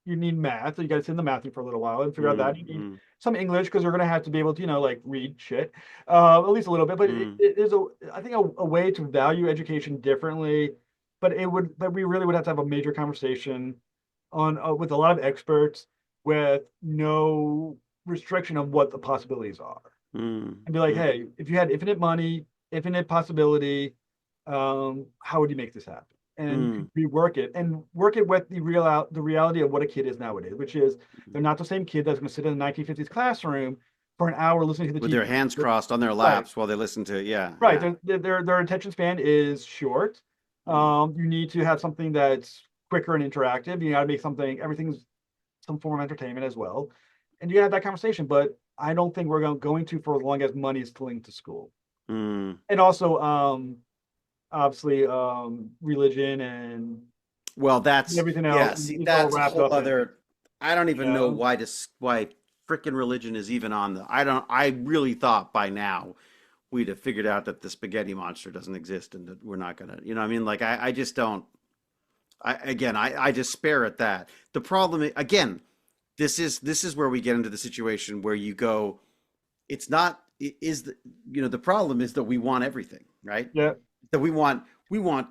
You need math, so you got to sit in the math for a little while and figure out that. You need some English, because they're going to have to be able to like read shit, at least a little bit. But it is I think a way to value education differently. But we really would have to have a major conversation on with a lot of experts, with no restriction of what the possibilities are. And be like, hey, if you had infinite money, infinite possibility, how would you make this happen? And rework it, and work it with the reality of what a kid is nowadays, which is they're not the same kid that's going to sit in a 1950s classroom for an hour listening to the with teacher. Their hands crossed on their laps while they listen to Their attention span is short. You need to have something that's quicker and interactive. You got to make everything's some form of entertainment as well, and you got to have that conversation. But I don't think we're going to for as long as money is linked to school. And also, obviously, religion and that's everything else. Yeah, see, that's a whole other. I don't even know why freaking religion is even on the. I really thought by now we'd have figured out that the spaghetti monster doesn't exist, and that we're not gonna. I mean, like, I just don't. I despair at that. The problem again. This is where we get into the situation where you go, it's not, the problem is that we want everything, right? Yeah. That we want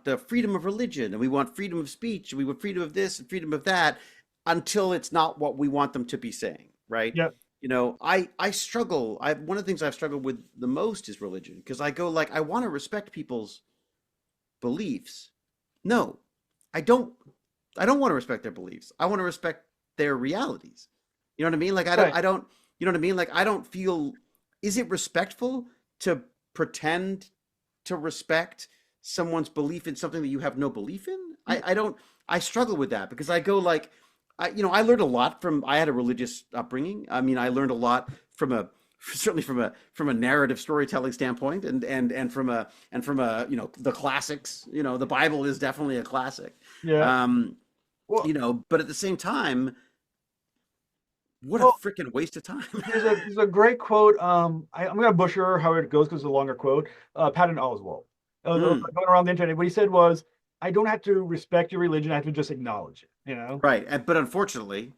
the freedom of religion, and we want freedom of speech, and we want freedom of this and freedom of that, until it's not what we want them to be saying, right? Yeah. I struggle. One of the things I've struggled with the most is religion, because I go like, I want to respect people's beliefs. No, I don't want to respect their beliefs. I want to respect their realities. You know what I mean? Like, I don't, you know what I mean? Like, I don't feel, is it respectful to pretend to respect someone's belief in something that you have no belief in? I struggle with that, because I go like, I learned a lot I had a religious upbringing. I mean, I learned a lot from certainly from a narrative storytelling standpoint, and from a the classics. The Bible is definitely a classic. Yeah. Um, Well, but at the same time, what a well, freaking waste of time. there's a great quote. I'm gonna butcher how it goes because it's a longer quote. Patton Oswalt. Mm, Going around the internet. What he said was, "I don't have to respect your religion. I have to just acknowledge it." right, but unfortunately,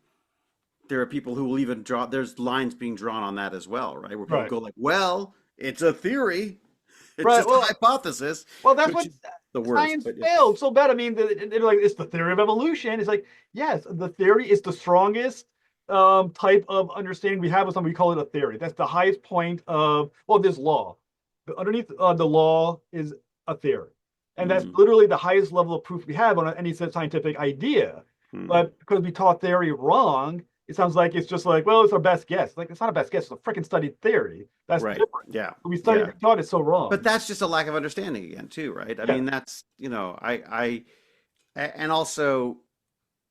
there are people who will even draw. There's lines being drawn on that as well, right? Where people Right. go like, "Well, it's a theory. It's Right. just a hypothesis," Well, that's which what is the worst. science But yeah, failed so bad. I mean, they're like, it's the theory of evolution. It's like, yes, the theory is the strongest type of understanding we have of something. We call it a theory. That's the highest point of, well, this law. But underneath the law is a theory. And that's mm, literally the highest level of proof we have on any scientific idea. mm, But because we taught theory wrong, it sounds like it's just like, well, it's our best guess. Like, it's not a best guess. It's a freaking studied theory. That's right, different. yeah, We studied, yeah. we taught it so But wrong. that's just a lack of understanding again, too, right? I Yeah. mean, that's and also,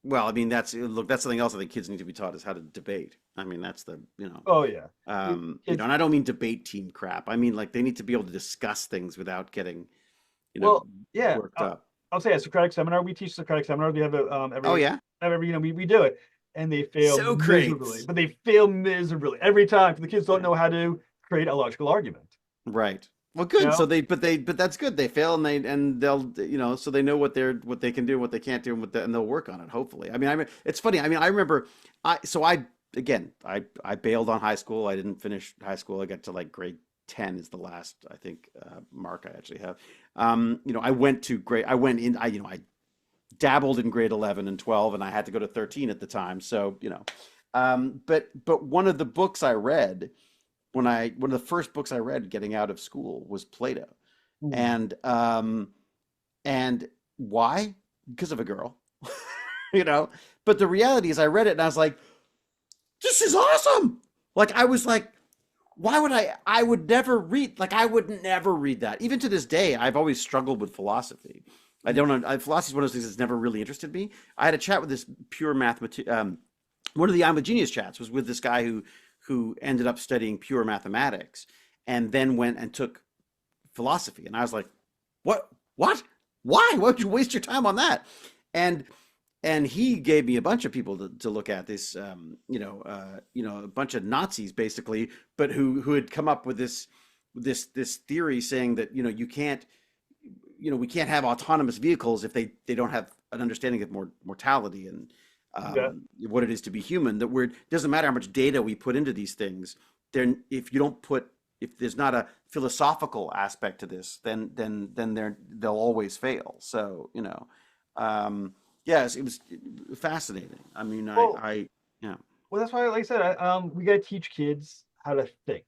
well, I mean, that's something else I think kids need to be taught is how to debate. I mean, that's the Oh, yeah. and It's I don't mean debate team crap. I mean, like they need to be able to discuss things without getting, you know, Well, yeah. worked up. I'll say at Socratic seminar, we teach Socratic seminars. We have it Oh yeah, we do it, and they fail so great. miserably. But they fail miserably every time. The kids don't Yeah, know how to create a logical argument. right. Well, You good. So know? but that's good. They fail and they'll so they know what they can do, what they can't do, and they'll work on it. Hopefully. I mean, it's funny. I mean, I remember I bailed on high school. I didn't finish high school. I got to like grade 10 is the last I think mark I actually have. I went in. I dabbled in grade 11 and 12, and I had to go to 13 at the time. So but one of the books I read one of the first books I read getting out of school was Plato, Mm. and and why? Because of a girl, you know. But the reality is, I read it and I was like, "This is awesome!" Like I was like, "Why would I? I would never read. Like I would never read that." Even to this day, I've always struggled with philosophy. I don't know. Philosophy is one of those things that's never really interested me. I had a chat with this pure mathematician. One of the I'm a Genius chats was with this guy who ended up studying pure mathematics and then went and took philosophy. And I was like, what? What? Why? Why would you waste your time on that? And he gave me a bunch of people to look at this, a bunch of Nazis basically, but who had come up with this theory saying that you can't, we can't have autonomous vehicles if they don't have an understanding of mortality and Yeah. what it is to be human. That we're doesn't matter how much data we put into these things. Then if there's not a philosophical aspect to this, then they'll always fail. So yes, it was fascinating. I mean, Well, yeah. well, that's why, like I said, we got to teach kids how to think.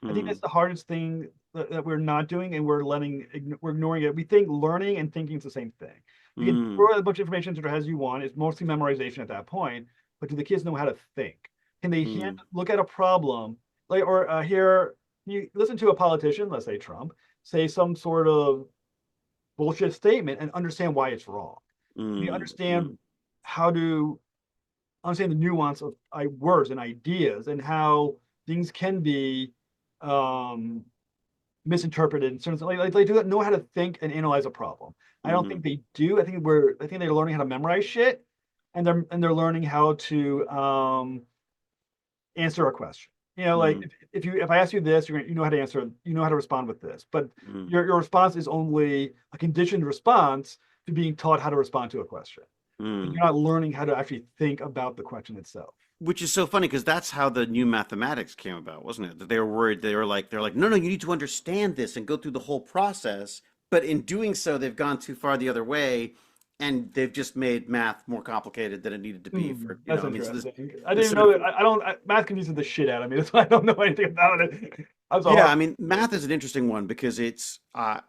I think that's Mm, the hardest thing that we're not doing, and we're ignoring it. We think learning and thinking is the same thing. You can mm, throw a bunch of information to it as you want. It's mostly memorization at that point. But do the kids know how to think? Can they mm, look at a problem like or hear you listen to a politician, let's say Trump, say some sort of bullshit statement and understand why it's wrong? Can you mm, understand mm, how to understand the nuance of words and ideas and how things can be um, misinterpreted in certain like they do know how to think and analyze a problem. I don't mm, think they do. I think they're learning how to memorize shit, and they're learning how to answer a question. Like mm, if I ask you this, you know how to answer, you know how to respond with this, but mm, your response is only a conditioned response to being taught how to respond to a question. But mm. you're not learning how to actually think about the question itself. Which is so funny because that's how the new mathematics came about, wasn't it? That they were worried. They're like, no, no, you need to understand this and go through the whole process. But in doing so, they've gone too far the other way, and they've just made math more complicated than it needed to be for, That's I mean, so interesting. I this didn't sort know of that. I don't. Math confuses the shit out of me. That's why I don't know anything about it. I was a Yeah, hard. I mean, math is an interesting one because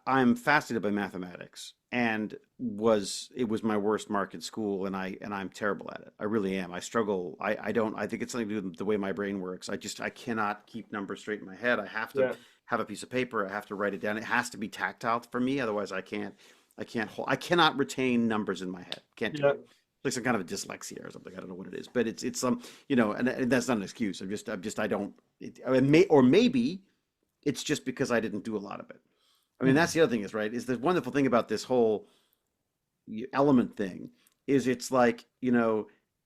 I'm fascinated by mathematics, and it was my worst mark in school, and I'm terrible at it. I really am. I struggle. I don't. I think it's something to do with the way my brain works. I cannot keep numbers straight in my head. I have to Yeah, have a piece of paper. I have to write it down. It has to be tactile for me, otherwise I can't. I cannot retain numbers in my head. Can't do yeah. it. like some kind of a dyslexia or something. I don't know what it is, but it's some, and that's not an excuse. I don't. Or maybe it's just because I didn't do a lot of it. I mean, Mhm. that's the other thing is right. Is the wonderful thing about this whole element thing is it's like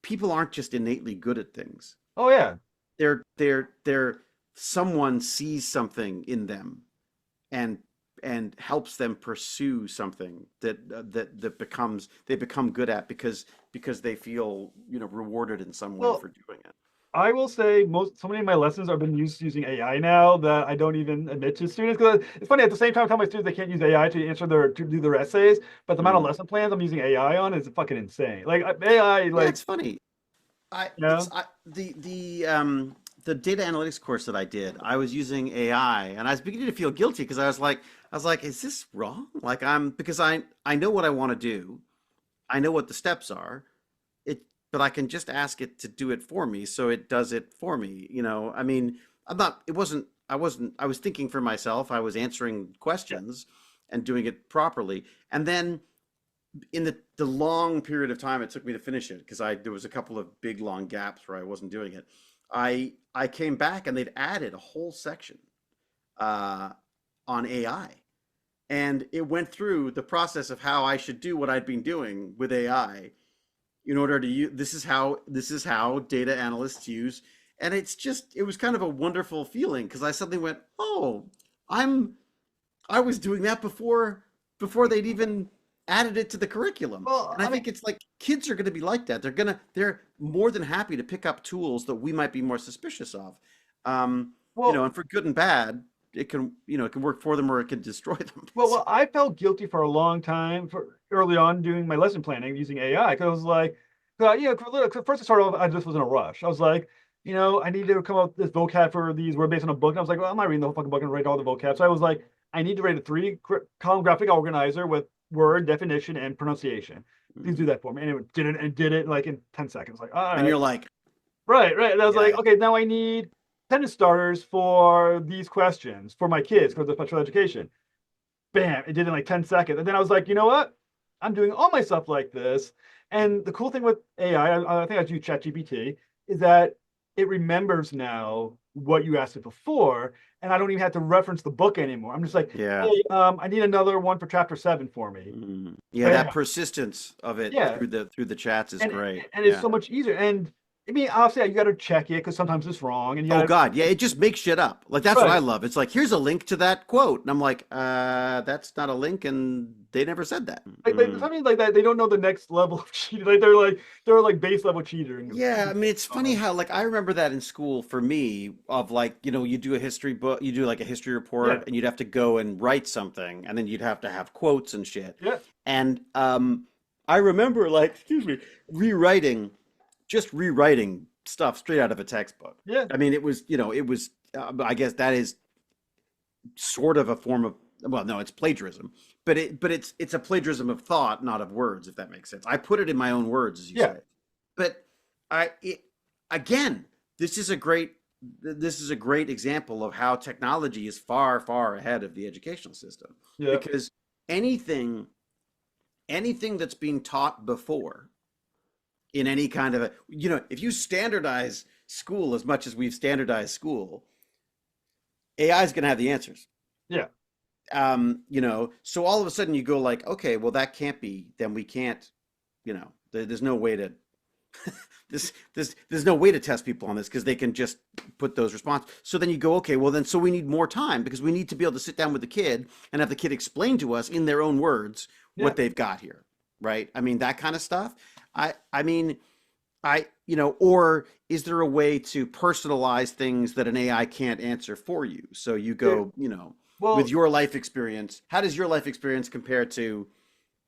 people aren't just innately good at things. Oh yeah. They're someone sees something in them and helps them pursue something that becomes they become good at because they feel rewarded in some way Well, for doing it. I will say so many of my lessons have been using AI now that I don't even admit to students. Because it's funny, at the same time, I tell my students they can't use AI to do their essays, but the amount of Mm. lesson plans I'm using AI on is fucking insane. Like AI, Yeah, like it's funny. I you it's know, the data analytics course that I did, I was using AI, and I was beginning to feel guilty because I was like, is this wrong? Like because I know what I want to do, I know what the steps are, but I can just ask it to do it for me, so it does it for me. I mean, I'm not. It wasn't. I wasn't. I was thinking for myself. I was answering yeah. questions and doing it properly, and then in the long period of time it took me to finish it because I there was a couple of big long gaps where I wasn't doing it. I came back and they'd added a whole section uh, on AI, and it went through the process of how I should do what I'd been doing with AI in order to use. This is how data analysts use, and it was kind of a wonderful feeling because I suddenly went, oh, I'm I was doing that before they'd even added it to the curriculum. Well, And I I mean, think it's like kids are going to be like that. They're more than happy to pick up tools that we might be more suspicious of. well, And for good and bad, it can work for them or it can destroy them. I felt guilty for a long time for early on doing my lesson planning using AI because I was like, 'cause first I started off, I just was in a rush. I was like, I need to come up with this vocab for these word based on a book. And I was like, well, I'm not reading the whole fucking book and write all the vocab. So I was like, I need to write a column graphic organizer with word definition and pronunciation. Please do Mm. that for me. And it did it like in 10 seconds. Like, all And right. you're like, Right. And I was yeah, like, okay, now I need sentence starters for these questions for my kids because of special education. Bam, it did in like 10 seconds. And then I was like, you know what? I'm doing all my stuff like this. And the cool thing with AI, I think I use ChatGPT, is that it remembers now what you asked it before. And I don't even have to reference the book anymore. I'm just like, yeah. hey, I need another one for chapter 7 for me. Yeah, Bam. that persistence of it Yeah. through the chats is And great. and it's Yeah. so much easier. And I mean, obviously, you got to check it because sometimes it's wrong. And you Oh got God, yeah, it just makes shit up. Like that's what I right. love. It's like here's a link to that quote, and I'm like, that's not a link, and they never said that. Like something like that, they don't know the next level of cheating. Like they're like base level cheating. Yeah, I mean, it's funny how like I remember that in school for me of like you do a history book, you do like a history Yeah, report, and you'd have to go and write something, and then you'd have to have quotes and shit. yeah, And I remember like, excuse me, rewriting stuff straight out of a textbook. yeah. I mean, it was. I guess that is sort of a form of, well, no, it's plagiarism, but it's a plagiarism of thought, not of words, if that makes sense. I put it in my own words, as you Yeah. say, but I it, again, this is a great this is a great example of how technology is far far ahead of the educational system Yeah. because anything anything that's being taught before in any kind of if you standardize school as much as we've standardized school, AI is going to have the answers. Yeah. So all of a sudden you go like, okay, well that can't be, then we can't, there's no way to there's no way to test people on this because they can just put those responses. So then you go, okay, well then, so we need more time because we need to be able to sit down with the kid and have the kid explain to us in their own words Yeah. what they've got here, right? I mean, that kind of stuff. Or is there a way to personalize things that an AI can't answer for you? So you Yeah. go, with Well, your life experience, how does your life experience compare to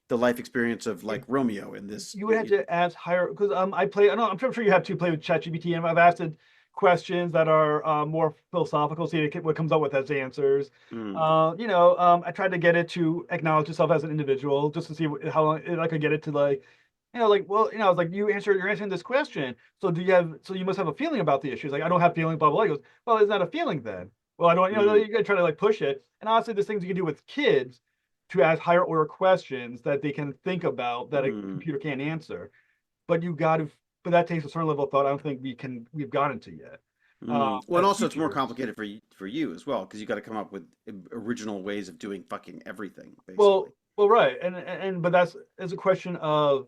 the life experience of like Romeo in this? you would have to ask higher because I play. I know I'm sure you have to play with ChatGPT, and I've asked it questions that are more philosophical, see what comes up with as answers. Mm, I tried to get it to acknowledge itself as an individual, just to see how long I could get it to like. Like, well, I was like, you're answering this question. So so you must have a feeling about the issues. Like, I don't have feeling, blah, blah, blah. He goes, well, it's not a feeling then. Well, I don't, mm, you gotta try to like push it. And honestly, there's things you can do with kids to ask higher order questions that they can think about that a mm. computer can't answer. but but that takes a certain level of thought. I don't think we've gotten to yet. Well, and As also it's more teachers. complicated for you as well because you got to come up with original ways of doing fucking everything, basically. Well, right, and but it's a question of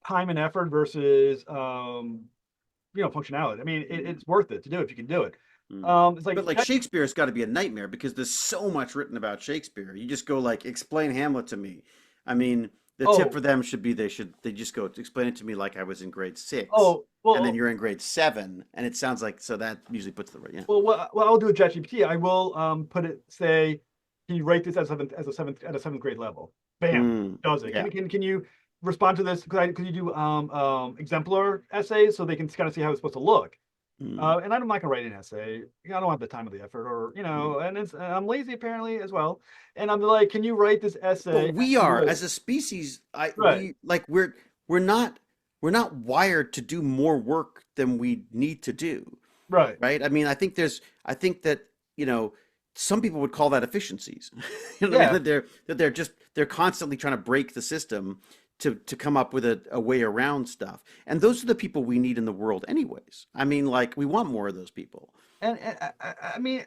time and effort versus functionality. I mean, Mm. it's worth it to do if you can do it. Mm. It's But like like Shakespeare's got to be a nightmare because there's so much written about Shakespeare. You just go like, explain Hamlet to me. I mean, the tip oh for them should be they just go explain it to me like I was in grade six, oh and then well you're in grade seven, and it sounds like so that usually puts the right yeah. what I'll do with ChatGPT, I will put it say, can you rate this as a seventh grade level? Bam, does it. Yeah. Can you respond to this? Because you do exemplar essays, so they can kind of see how it's supposed to look. Mm. And I'm not gonna write an essay. I don't have the time or the effort, or Mm. and I'm lazy apparently as well. And I'm like, can you write this But essay we as a are grade? as a species, Right, we're not we're not wired to do more work than we need to do. right, Right? I mean, I think that, you know, some people would call that efficiencies. You know what I mean? yeah. They're constantly trying to break the system to come up with a way around stuff. And those are the people we need in the world anyways. I mean, like we want more of those people. And I mean,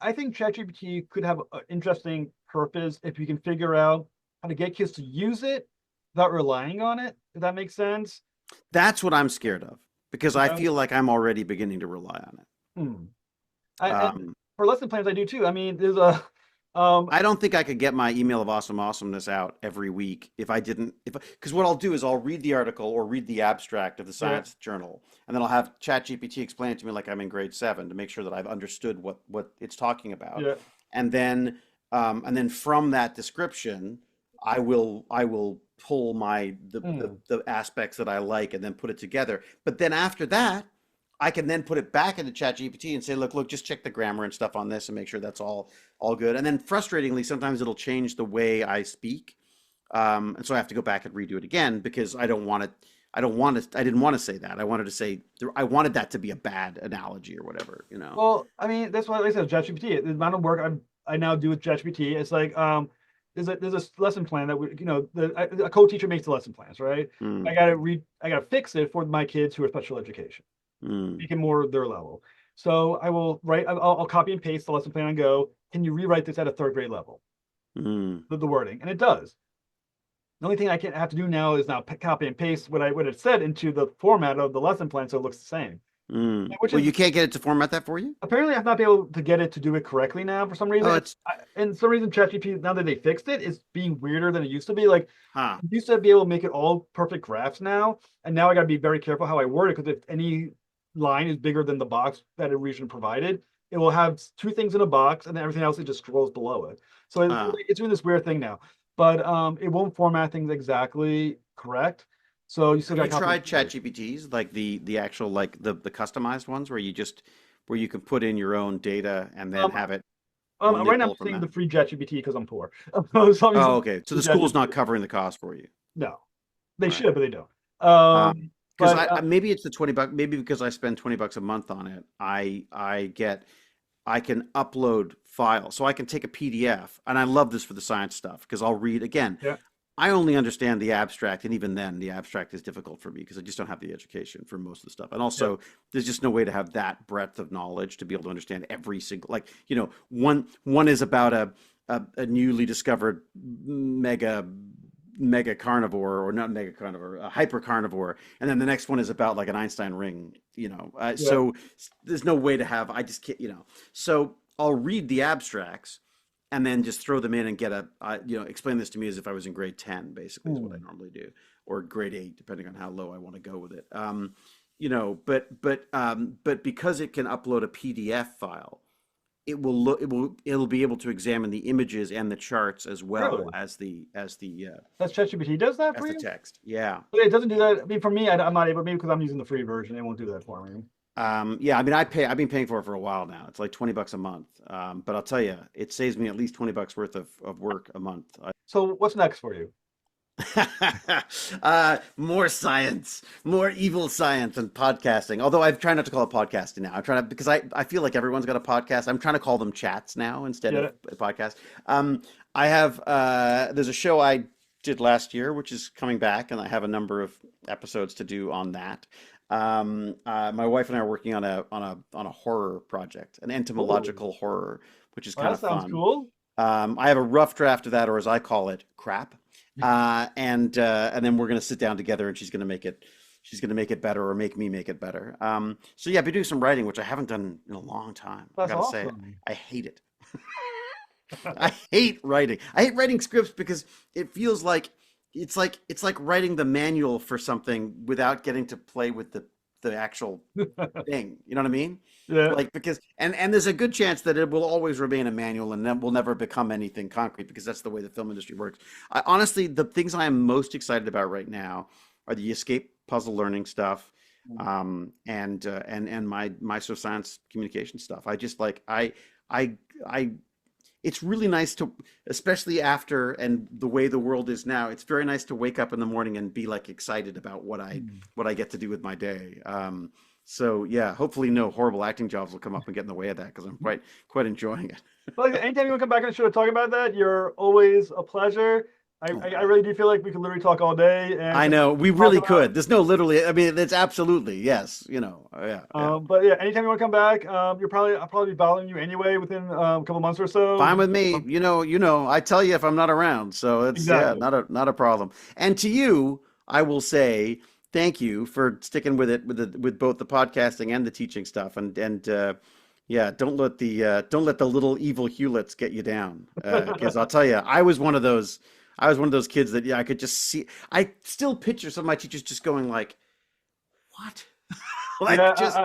I think ChatGPT could have an interesting purpose if you can figure out how to get kids to use it without relying on it. If that makes sense. That's what I'm scared of because You I know? feel like I'm already beginning to rely on it. Hmm. And Um, for lesson plans, I do too. I mean, there's a um, I don't think I could get my email of awesomeness out every week if I didn't if because what I'll do is I'll read the article or read the abstract of the yeah, science journal and then I'll have ChatGPT explain it to me like I'm in grade 7 to make sure that I've understood what it's talking about. yeah. And then from that description I will pull my Hmm. the aspects that I like and then put it together. But then after that I can then put it back into ChatGPT and say, look, just check the grammar and stuff on this and make sure that's all good. And then frustratingly, sometimes it'll change the way I speak, and so I have to go back and redo it again because I don't want it. I don't want to. I didn't want to say that. I wanted to say. I wanted that to be a bad analogy or whatever. You know. Well, I mean, that's why like I said ChatGPT. The amount of work I now do with ChatGPT, it's like there's a lesson plan that a co-teacher makes the lesson plans, right? Mm, I gotta fix it for my kids who are special education, mm, make it more their level. So I will write, I'll copy and paste the lesson plan and go, can you rewrite this at a third grade level? mm. The wording, and it does. The only thing I can have to do now is now copy and paste what it said into the format of the lesson plan so it looks the same. Which Well, is you can't get it to format that for you. apparently I've not been able to get it to do it correctly now for some Oh, reason. it's And some reason ChatGPT, now that they fixed it, is being weirder than it used to be. Like huh. I used to be able to make it all perfect graphs now, and now I got to be very careful how I word it because if any line is bigger than the box that it originally provided, it will have two things in a box, and then everything else it just scrolls below it. So Huh. it's doing this weird thing now, but it won't format things exactly correct. So you still Have got you to copy tried and paste. ChatGPTs, like the actual like the customized ones where you can put in your own data and then Um, have it when they right now I'm pull from using that? the free ChatGPT because I'm poor. So I'm Oh, using okay. So the the school's not ChatGPT. covering the cost for you. No, they All right. should, but they don't. Um, because But maybe it's the 20 bucks, maybe because I spend 20 bucks a month on it, I can upload files. So I can take a PDF, and I love this for the science stuff because I'll read again. yeah, I only understand the abstract, and even then, the abstract is difficult for me because I just don't have the education for most of the stuff. And yeah. also, there's just no way to have that breadth of knowledge to be able to understand every single, like, you know, one is about a newly discovered mega carnivore or not mega carnivore, a hyper carnivore, and then the next one is about like an Einstein ring. You know, Yeah. so there's no way to have. I just can't. You know, so I'll read the abstracts and then just throw them in and get explain this to me as if I was in grade 10, basically, is what I Hmm. normally do, or grade 8, depending on how low I want to go with it. But because it can upload a PDF file, it'll be able to examine the images and the charts as well Really? as That's ChatGPT does that for the you? text. Yeah. But it doesn't do that. I mean, for me, I'm not able. Maybe because I'm using the free version, it won't do that for me. Yeah, I mean, I've been paying for it for a while now. It's like 20 bucks a month. But I'll tell you, it saves me at least 20 bucks worth of work a month. So what's next for you? More science, more evil science and podcasting. Although I'm trying not to call it podcasting now. I'm trying to because I feel like everyone's got a podcast. I'm trying to call them chats now instead of Yeah. a podcast. I have there's a show did last year, which is coming back, and I have a number of episodes to do on that. My wife and I are working on a horror project, an Ooh, entomological horror, which is well, kind that of sounds fun. cool. I have a rough draft of that, or as I call it, crap. And then we're gonna sit down together, and she's gonna make it better, or make me make it better. So yeah, I've been doing some writing, which I haven't done in a long time. I That's gotta say, awesome. I hate it. I hate writing. I hate writing scripts because it feels like it's like writing the manual for something without getting to play with the actual thing. You know what I mean? Yeah. Like because and there's a good chance that it will always remain a manual and then will never become anything concrete because that's the way the film industry works. I honestly, the things I am most excited about right now are the escape puzzle learning stuff, and my social science communication stuff. I just like I it's really nice to, especially after and the way the world is now, it's very nice to wake up in the morning and be like excited about what I get to do with my day. So yeah, hopefully no horrible acting jobs will come up and get in the way of that because I'm quite enjoying it. But like, anytime you want to come back on the show to talk about that, you're always a pleasure. Oh, I really do feel like we could literally talk all day and I know we talk really about. could. There's no literally. I mean, it's absolutely yes. Yeah, yeah. But yeah, anytime you want to come back, I'll probably be bothering you anyway within a couple months or so. Fine with me. You know. I tell you if I'm not around, so it's yeah, Exactly. not a problem. And to you, I will say thank you for sticking with it with both the podcasting and the teaching stuff. And yeah, don't let the little evil Hewletts get you down. Because I'll tell you, I was one of those. I was one of those kids that yeah, I could just see. I still picture some of my teachers just going like, "What?" Yeah, Like just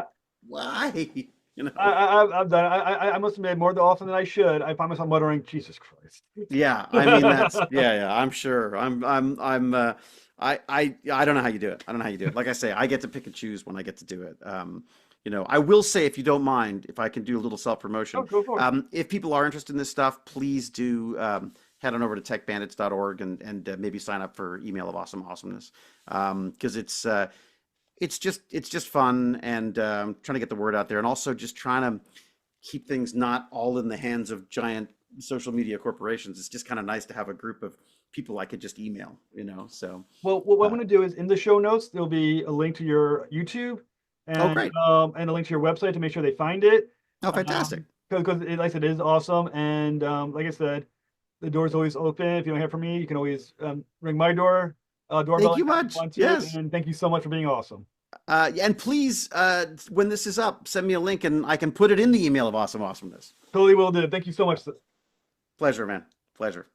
why? You know. I've done. I must admit more often than I should. I find myself muttering, "Jesus Christ." Yeah, I mean that's yeah, I'm sure. I don't know how you do it. I don't know how you do it. Like I say, I get to pick and choose when I get to do it. I will say if you don't mind, if I can do a little Oh, self-promotion, go for it. if people are interested in this stuff, please do head on over to techbandits.org and maybe sign up for Email of Awesome Awesomeness. Because it's just fun and trying to get the word out there and also just trying to keep things not all in the hands of giant social media corporations. It's just kind of nice to have a group of people I could just email. So, Well, what I'm uh, going to do is in the show notes there'll be a link to your YouTube oh, great. and a link to your website to make sure they find it. Oh, fantastic. Because like I said, it is awesome. And like I said, the door's always open. If you don't hear from me, you can always ring my doorbell Thank you anytime you much. want to. Yes. And thank you so much for being awesome. And please, when this is up, send me a link and I can put it in the email of awesome awesomeness. Totally will do. Thank you so much. Pleasure, man. Pleasure.